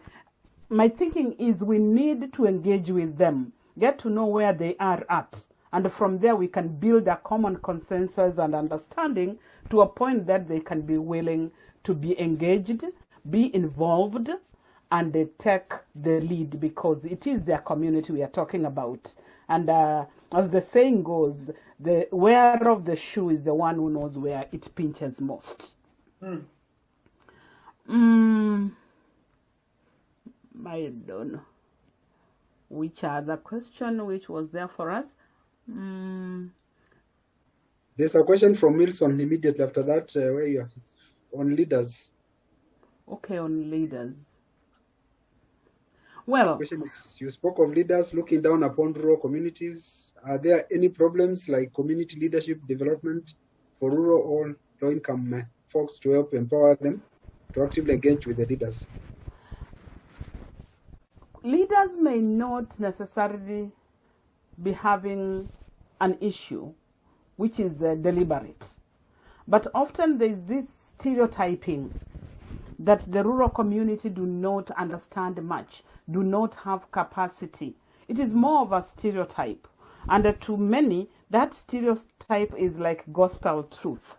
thinking is we need to engage with them, get to know where they are at. And from there, we can build a common consensus and understanding to a point that they can be willing to be engaged, be involved, and they take the lead, because it is their community we are talking about. And as the saying goes, the wearer of the shoe is the one who knows where it pinches most. I don't know which other question which was there for us. There's a question from Wilson immediately after that, where you are on leaders. Okay, on leaders. Well, The question is, you spoke of leaders looking down upon rural communities. Are there any problems like community leadership development for rural or low-income folks to help empower them to actively engage with the leaders? Leaders may not necessarily be having an issue which is deliberate. But often there is this stereotyping that the rural community do not understand much, do not have capacity. It is more of a stereotype. And to many, that stereotype is like gospel truth.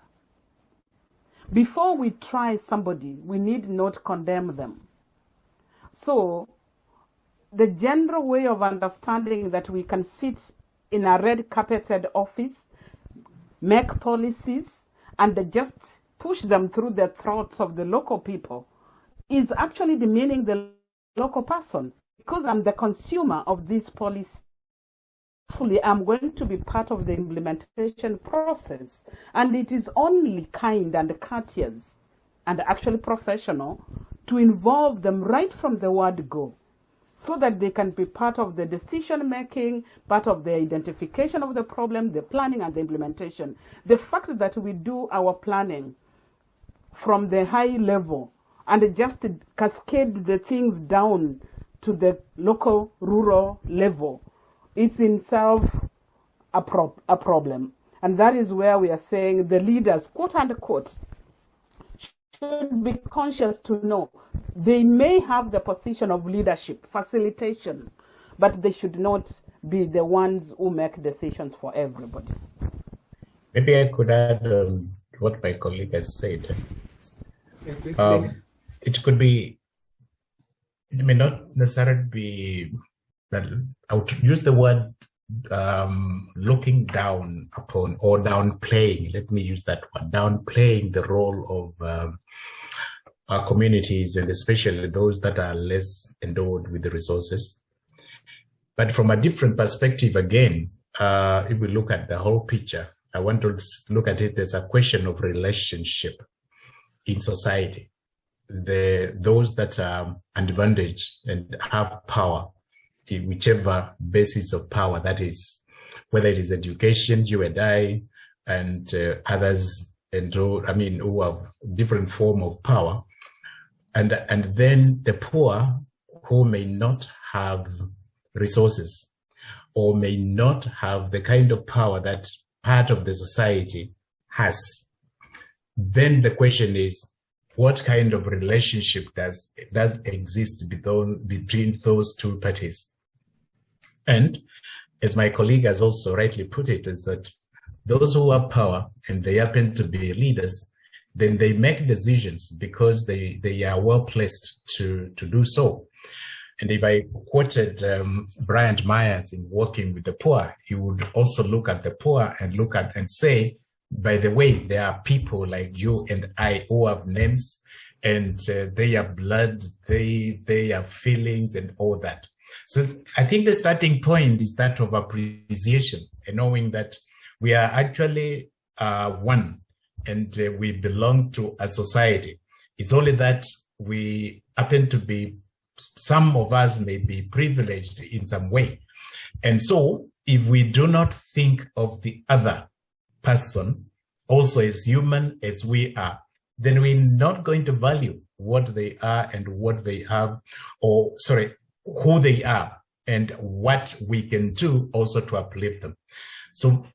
Before we try somebody, we need not condemn them. So, the general way of understanding that we can sit in a red carpeted office, make policies, and just push them through the throats of the local people is actually demeaning the local person. Because I'm the consumer of this policy, hopefully I'm going to be part of the implementation process, and it is only kind and courteous and actually professional to involve them right from the word go, so that they can be part of the decision making, part of the identification of the problem, the planning and the implementation. The fact that we do our planning from the high level and just cascade the things down to the local rural level is in itself a problem. And that is where we are saying the leaders, quote unquote, should be conscious to know they may have the position of leadership, facilitation, but they should not be the ones who make decisions for everybody. Maybe I could add what my colleague has said. It could be, it may not necessarily be that I would use the word looking down upon or downplaying. Let me use that word, downplaying the role of our communities, and especially those that are less endowed with the resources. But from a different perspective, again, if we look at the whole picture, I want to look at it as a question of relationship in society. Those that are advantaged and have power, whichever basis of power that is, whether it is education, you and I, and others, and who have different form of power, and then the poor who may not have resources or may not have the kind of power that part of the society has. Then the question is, what kind of relationship does exist between those two parties? And as my colleague has also rightly put it, is that those who have power and they happen to be leaders, then they make decisions because they are well placed to do so. And if I quoted Bryant Myers in Working with the Poor, he would also look at the poor and say, by the way, there are people like you and I who have names, and they have blood, they have feelings and all that. So I think the starting point is that of appreciation and knowing that we are actually one, and we belong to a society. It's only that we happen to be, some of us may be privileged in some way. And so if we do not think of the other person also as human as we are, then we're not going to value what they are and what they have, who they are and what we can do also to uplift them. So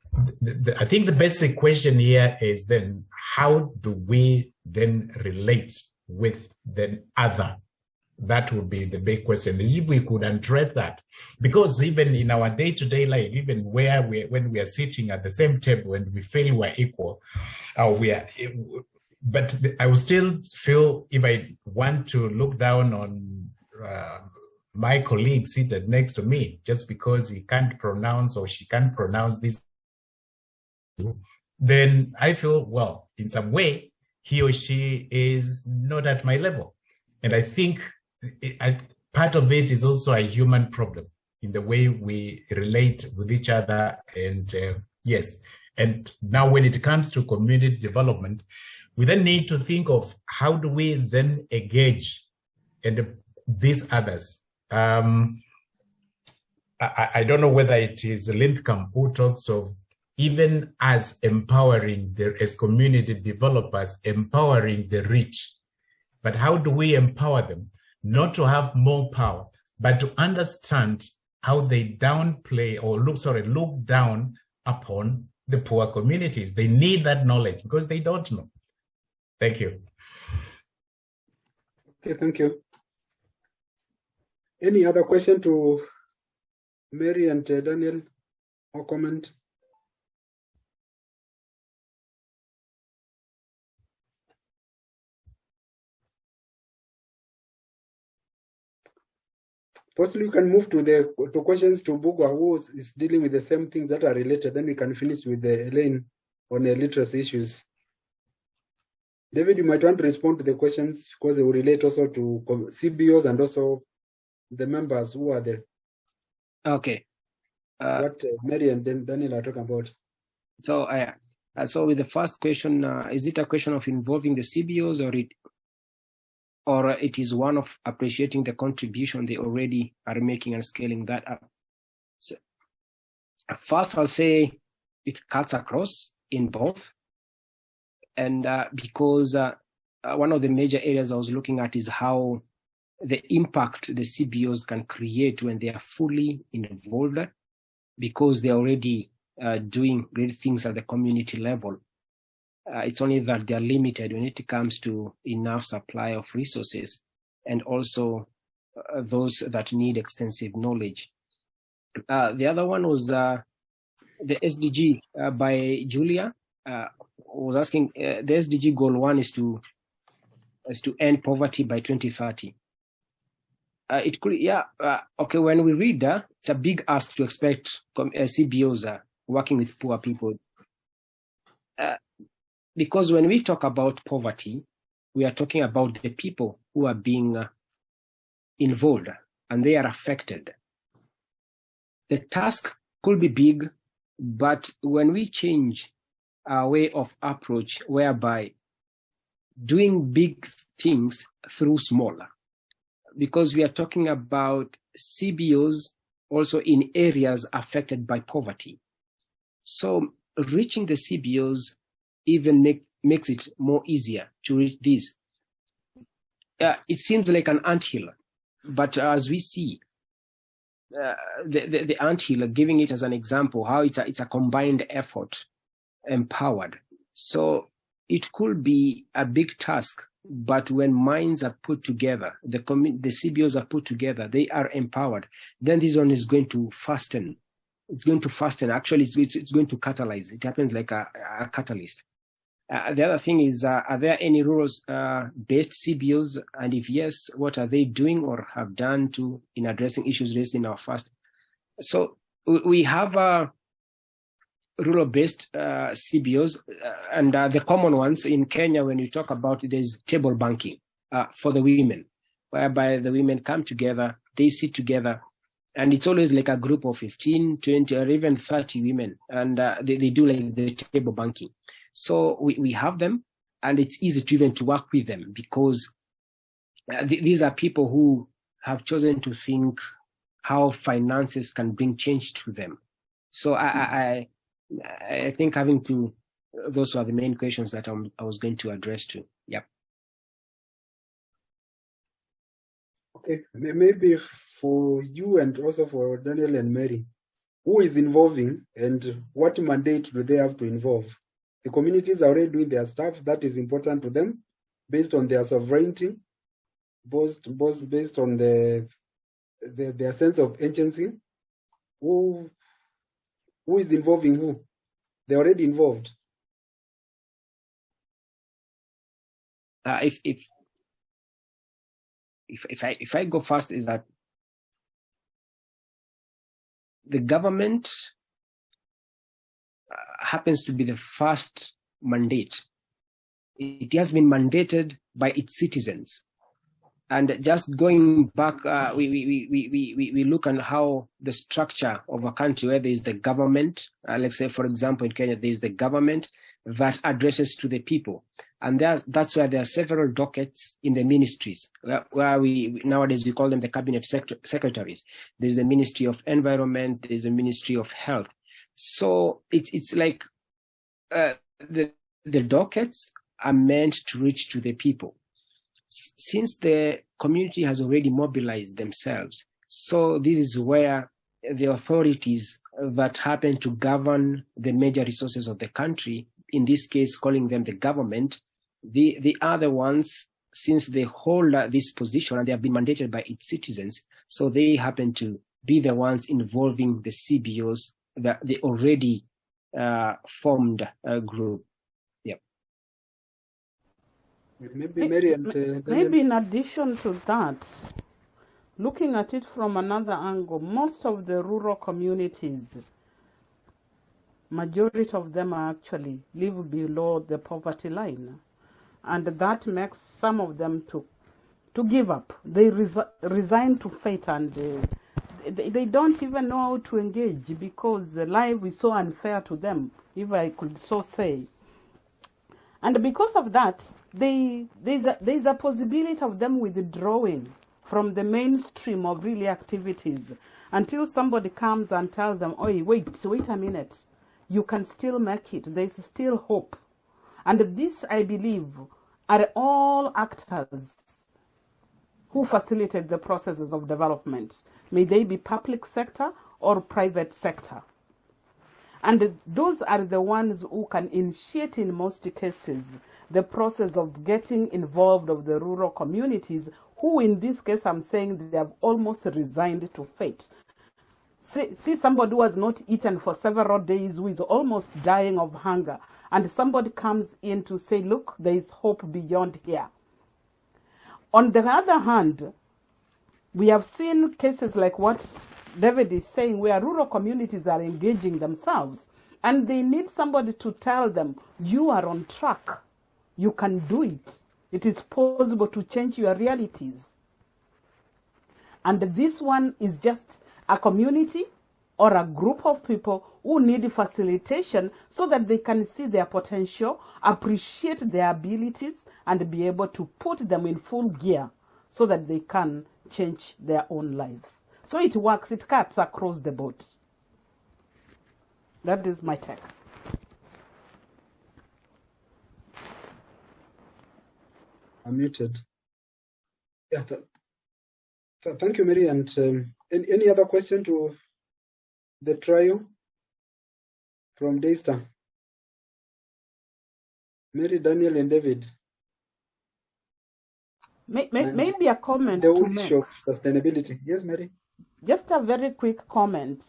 I think the basic question here is then, how do we then relate with the other? That would be the big question. If we could address that, because even in our day-to-day life, even when we are sitting at the same table and we feel we're equal, but I will still feel, if I want to look down on my colleague seated next to me, just because he can't pronounce or she can't pronounce this, then I feel, well, in some way, he or she is not at my level. And I think part of it is also a human problem in the way we relate with each other. And yes, and now when it comes to community development, we then need to think of how do we then engage and these others. I don't know whether it is Linthcomb who talks of even as empowering, as community developers, empowering the rich. But how do we empower them? Not to have more power, but to understand how they downplay or look down upon the poor communities. They need that knowledge because they don't know. Thank you. Okay, thank you. Any other question to Mary and Daniel or comment? Possibly we can move to questions to Bugwa, who is dealing with the same things that are related. Then we can finish with Elaine on literacy issues. David, you might want to respond to the questions because they will relate also to CBOs and also the members who are there. Okay. What Mary and Daniel are talking about. So with the first question, is it a question of involving the CBOs or it is one of appreciating the contribution they already are making and scaling that up? So, first, I'll say it cuts across in both. And because one of the major areas I was looking at is how the impact the CBOs can create when they are fully involved, because they're already doing great things at the community level. It's only that they're limited when it comes to enough supply of resources and also those that need extensive knowledge. The other one was the SDG by Julia. Was asking the SDG goal 1 is to end poverty by 2030. It could, okay. When we read that, it's a big ask to expect CBOs working with poor people, because when we talk about poverty, we are talking about the people who are being involved and they are affected. The task could be big, but when we change our way of approach, whereby doing big things through smaller, because we are talking about CBOs also in areas affected by poverty. So reaching the CBOs even makes it more easier to reach this. It seems like an anthill, but as we see, the anthill, giving it as an example, how it's a combined effort, empowered. So it could be a big task, but when minds are put together, the CBOs are put together, they are empowered, then this one is going to fasten. It's going to fasten. Actually, it's going to catalyze. It happens like a catalyst. The other thing is, are there any rural-based CBOs? And if yes, what are they doing or have done in addressing issues raised in our first? So we have rural-based CBOs, and the common ones in Kenya, when you talk about it, there's table banking for the women, whereby the women come together, they sit together, and it's always like a group of 15, 20, or even 30 women, and they do like the table banking. So we have them, and it's easy to even to work with them because these are people who have chosen to think how finances can bring change to them. So I think those are the main questions that I was going to address to. Yep. Okay, maybe for you and also for Daniel and Mary, who is involving and what mandate do they have to involve? The communities are already doing their stuff that is important to them based on their sovereignty, both based on their sense of agency. Who is involving who? They're already involved. If I go first, is that the government happens to be the first mandate. It has been mandated by its citizens. And just going back, we look at how the structure of a country where there is the government, let's say, for example, in Kenya, there is the government that addresses to the people. And that's why there are several dockets in the ministries, where nowadays we call them the cabinet secretaries. There's the Ministry of Environment, there's the Ministry of Health. So it's like the dockets are meant to reach to the people. Since the community has already mobilized themselves, so this is where the authorities that happen to govern the major resources of the country, in this case, calling them the government, the other ones, since they hold this position and they have been mandated by its citizens, so they happen to be the ones involving the CBOs, the already formed group. Yep. Maybe Mary and maybe in addition to that, looking at it from another angle, most of the rural communities, majority of them actually live below the poverty line. And that makes some of them to give up. They resign to fate, and they don't even know how to engage because life is so unfair to them, if I could so say. And because of that, there's a possibility of them withdrawing from the mainstream of really activities until somebody comes and tells them, "Oh, wait a minute, you can still make it. There's still hope." And this, I believe, are all actors who facilitate the processes of development, may they be public sector or private sector. And those are the ones who can initiate, in most cases, the process of getting involved of the rural communities, who in this case I'm saying they have almost resigned to fate. See somebody who has not eaten for several days, who is almost dying of hunger, and somebody comes in to say, look, there is hope beyond here. On the other hand, we have seen cases like what David is saying, where rural communities are engaging themselves, and they need somebody to tell them, you are on track, you can do it, it is possible to change your realities. And this one is just a community or a group of people who need facilitation so that they can see their potential, appreciate their abilities, and be able to put them in full gear so that they can change their own lives. So it works, it cuts across the board. That is my take. I'm muted. Yeah, thank you, Mary. And any other question to the trio from Daystar? Mary, Daniel, and David. Maybe a comment. The whole issue of sustainability. Yes, Mary. Just a very quick comment.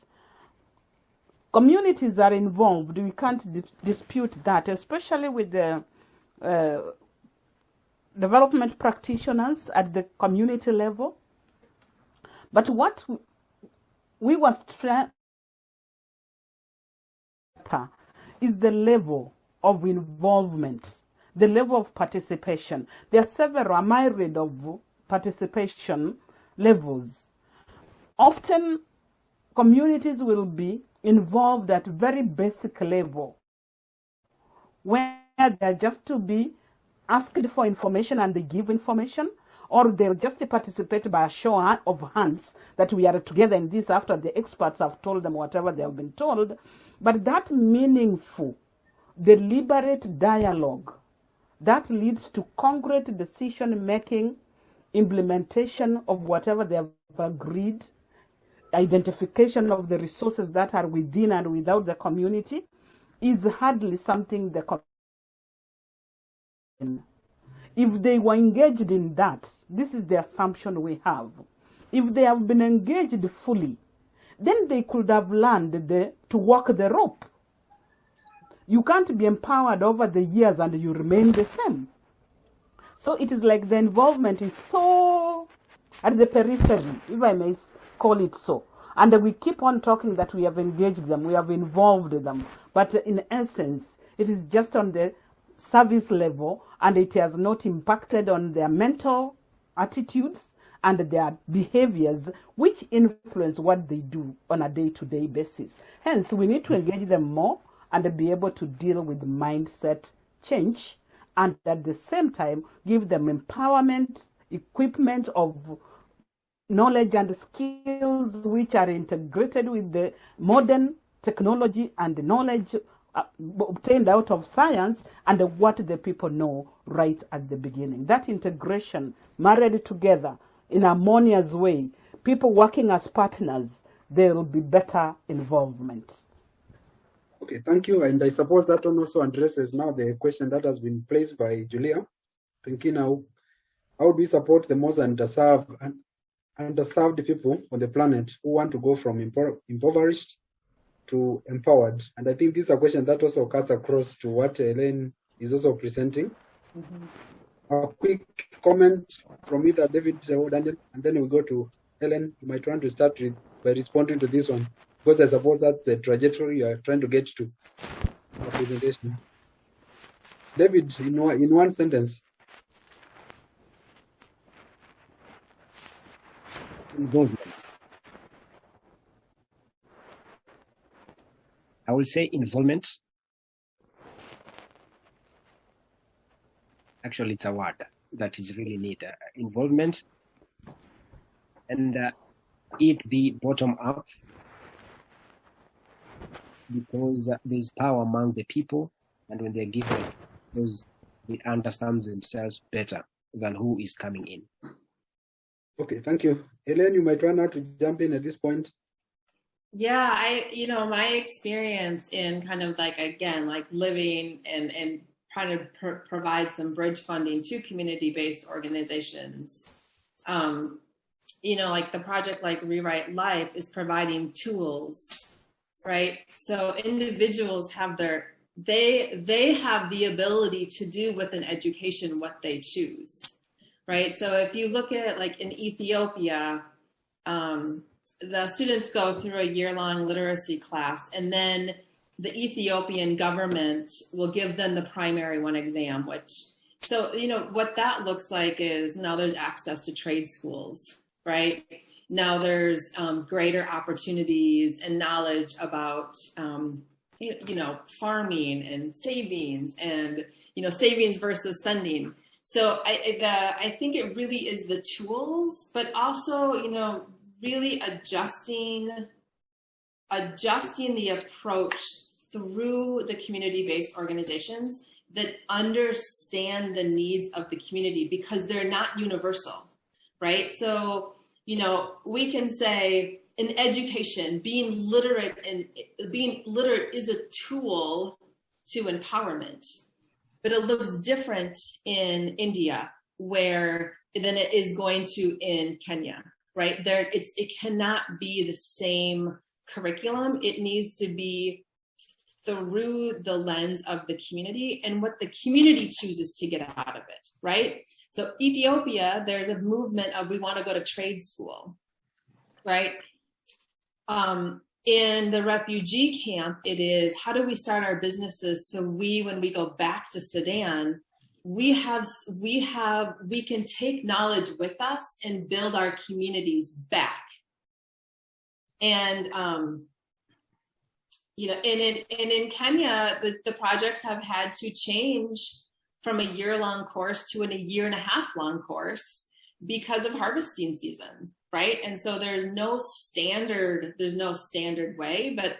Communities are involved. We can't dispute that, especially with the development practitioners at the community level. But what we was trying is the level of involvement, the level of participation. There are several myriad of participation levels. Often communities will be involved at very basic level, where they're just to be asked for information and they give information, or they'll just participate by a show of hands that we are together in this after the experts have told them whatever they have been told. But that meaningful, deliberate dialogue that leads to concrete decision-making, implementation of whatever they have agreed, identification of the resources that are within and without the community, is hardly something the community. If they were engaged in that, this is the assumption we have. If they have been engaged fully, then they could have learned to walk the rope. You can't be empowered over the years and you remain the same. So it is like the involvement is so at the periphery, if I may call it so. And we keep on talking that we have engaged them, we have involved them. But in essence, it is just on the service level, and it has not impacted on their mental attitudes and their behaviors, which influence what they do on a day-to-day basis. Hence, we need to engage them more and be able to deal with mindset change, and at the same time, give them empowerment, equipment of knowledge and skills which are integrated with the modern technology and knowledge obtained out of science and what the people know right at the beginning. That integration, married together in a harmonious way, people working as partners, there will be better involvement. Okay, thank you. And I suppose that one also addresses now the question that has been placed by Julia. Thinking how do we support the most underserved people on the planet who want to go from impoverished to empowered? And I think this is a question that also cuts across to what Elaine is also presenting. A quick comment from either David or Daniel, and then we go to Ellen. You might want to start by responding to this one, because I suppose that's the trajectory you are trying to get to the presentation. David, in one sentence. Involvement. I will say involvement. Actually, it's a word that is really neat. Involvement, and it be bottom up, because there's power among the people, and when they're given those, they understand themselves better than who is coming in. Okay, thank you. Elaine, you might run out to jump in at this point. Yeah, my experience in kind of like, again, like living and trying to provide some bridge funding to community-based organizations. Like the project like Rewrite Life is providing tools, right? So individuals have they have the ability to do with an education what they choose, right? So if you look at like in Ethiopia, the students go through a year-long literacy class, and then the Ethiopian government will give them the primary one exam, so what that looks like is now there's access to trade schools, right? Now there's greater opportunities and knowledge about, farming and savings and, savings versus spending. So I think it really is the tools, but also, really adjusting the approach through the community-based organizations that understand the needs of the community, because they're not universal, right? So, we can say in education, being literate is a tool to empowerment, but it looks different in India than it is going to in Kenya, right? It cannot be the same curriculum. It needs to be through the lens of the community and what the community chooses to get out of it, right? So Ethiopia, there's a movement of we want to go to trade school, right? In the refugee camp, it is how do we start our businesses so when we go back to Sudan, we can take knowledge with us and build our communities back. And in Kenya, the projects have had to change from a year-long course to a 1.5-year-long course because of harvesting season, right? And so there's no standard way, but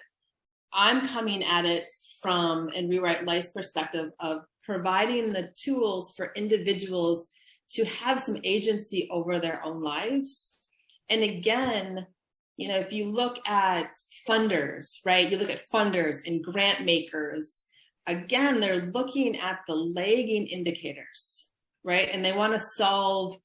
I'm coming at it from and Rewrite Life's perspective of providing the tools for individuals to have some agency over their own lives. And again, if you look at funders, right? You look at funders and grant makers, again, they're looking at the lagging indicators, right? And they want to solve,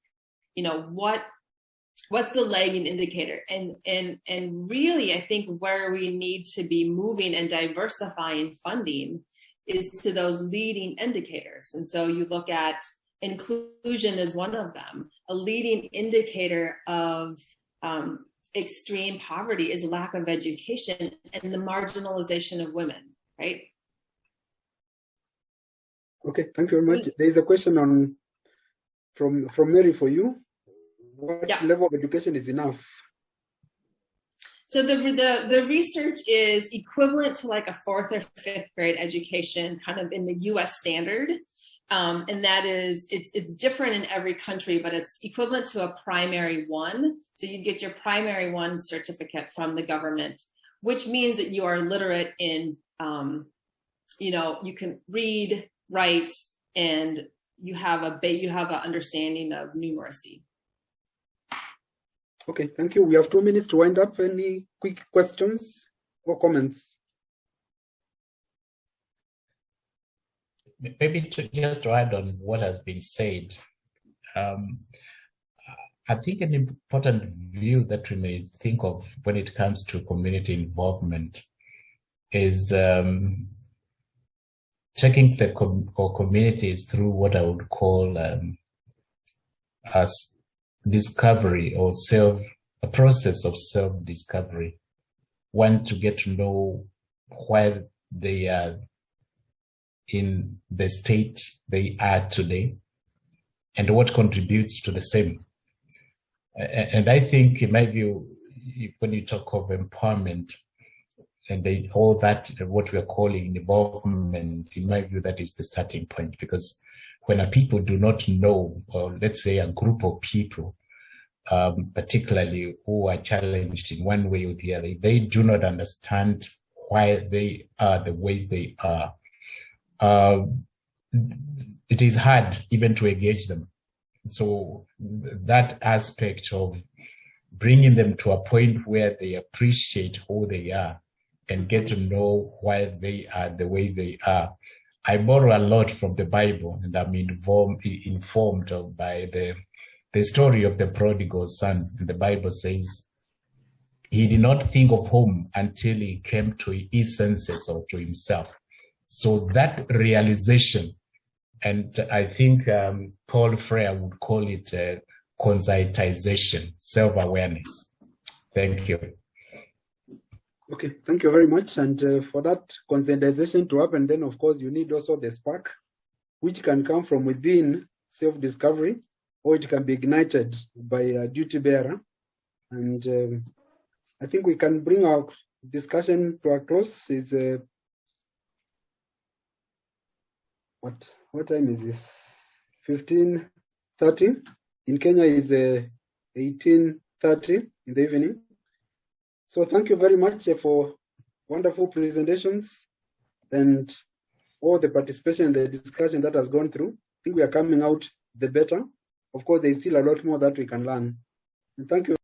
what's the lagging indicator? And really, I think where we need to be moving and diversifying funding is to those leading indicators. And so you look at inclusion as one of them. A leading indicator of extreme poverty is lack of education and the marginalization of women, right? Okay, thank you very much. There is a question from Mary for you. What level of education is enough? So the research is equivalent to like a 4th or 5th grade education, kind of in the US standard. And that is, it's different in every country, but it's equivalent to a primary 1. So you get your primary 1 certificate from the government, which means that you are literate in, you can read, write, and you have an understanding of numeracy. Okay, thank you. We have 2 minutes to wind up. Any quick questions or comments? Maybe just to add on what has been said, I think an important view that we may think of when it comes to community involvement is taking the communities through what I would call as discovery or a process of self-discovery. One, to get to know why they are in the state they are today and what contributes to the same. And I think, in my view, when you talk of empowerment and all that, what we are calling involvement, in my view, that is the starting point. Because when a people do not know, or let's say a group of people, particularly who are challenged in one way or the other, they do not understand why they are the way they are, it is hard even to engage them. So that aspect of bringing them to a point where they appreciate who they are and get to know why they are the way they are. I borrow a lot from the Bible, and I'm informed by the story of the prodigal son. The Bible says he did not think of home until he came to his senses or to himself. So that realization, and I think Paul Freire would call it conscientization, self-awareness. Thank you. Okay, thank you very much. And for that conscientization to happen, then of course you need also the spark, which can come from within self-discovery, or it can be ignited by a duty bearer. And I think we can bring our discussion to a close. It's what time is this? 15:30. In Kenya is 18:30 in the evening. So thank you very much for wonderful presentations and all the participation and the discussion that has gone through. I think we are coming out the better. Of course, there is still a lot more that we can learn. And thank you.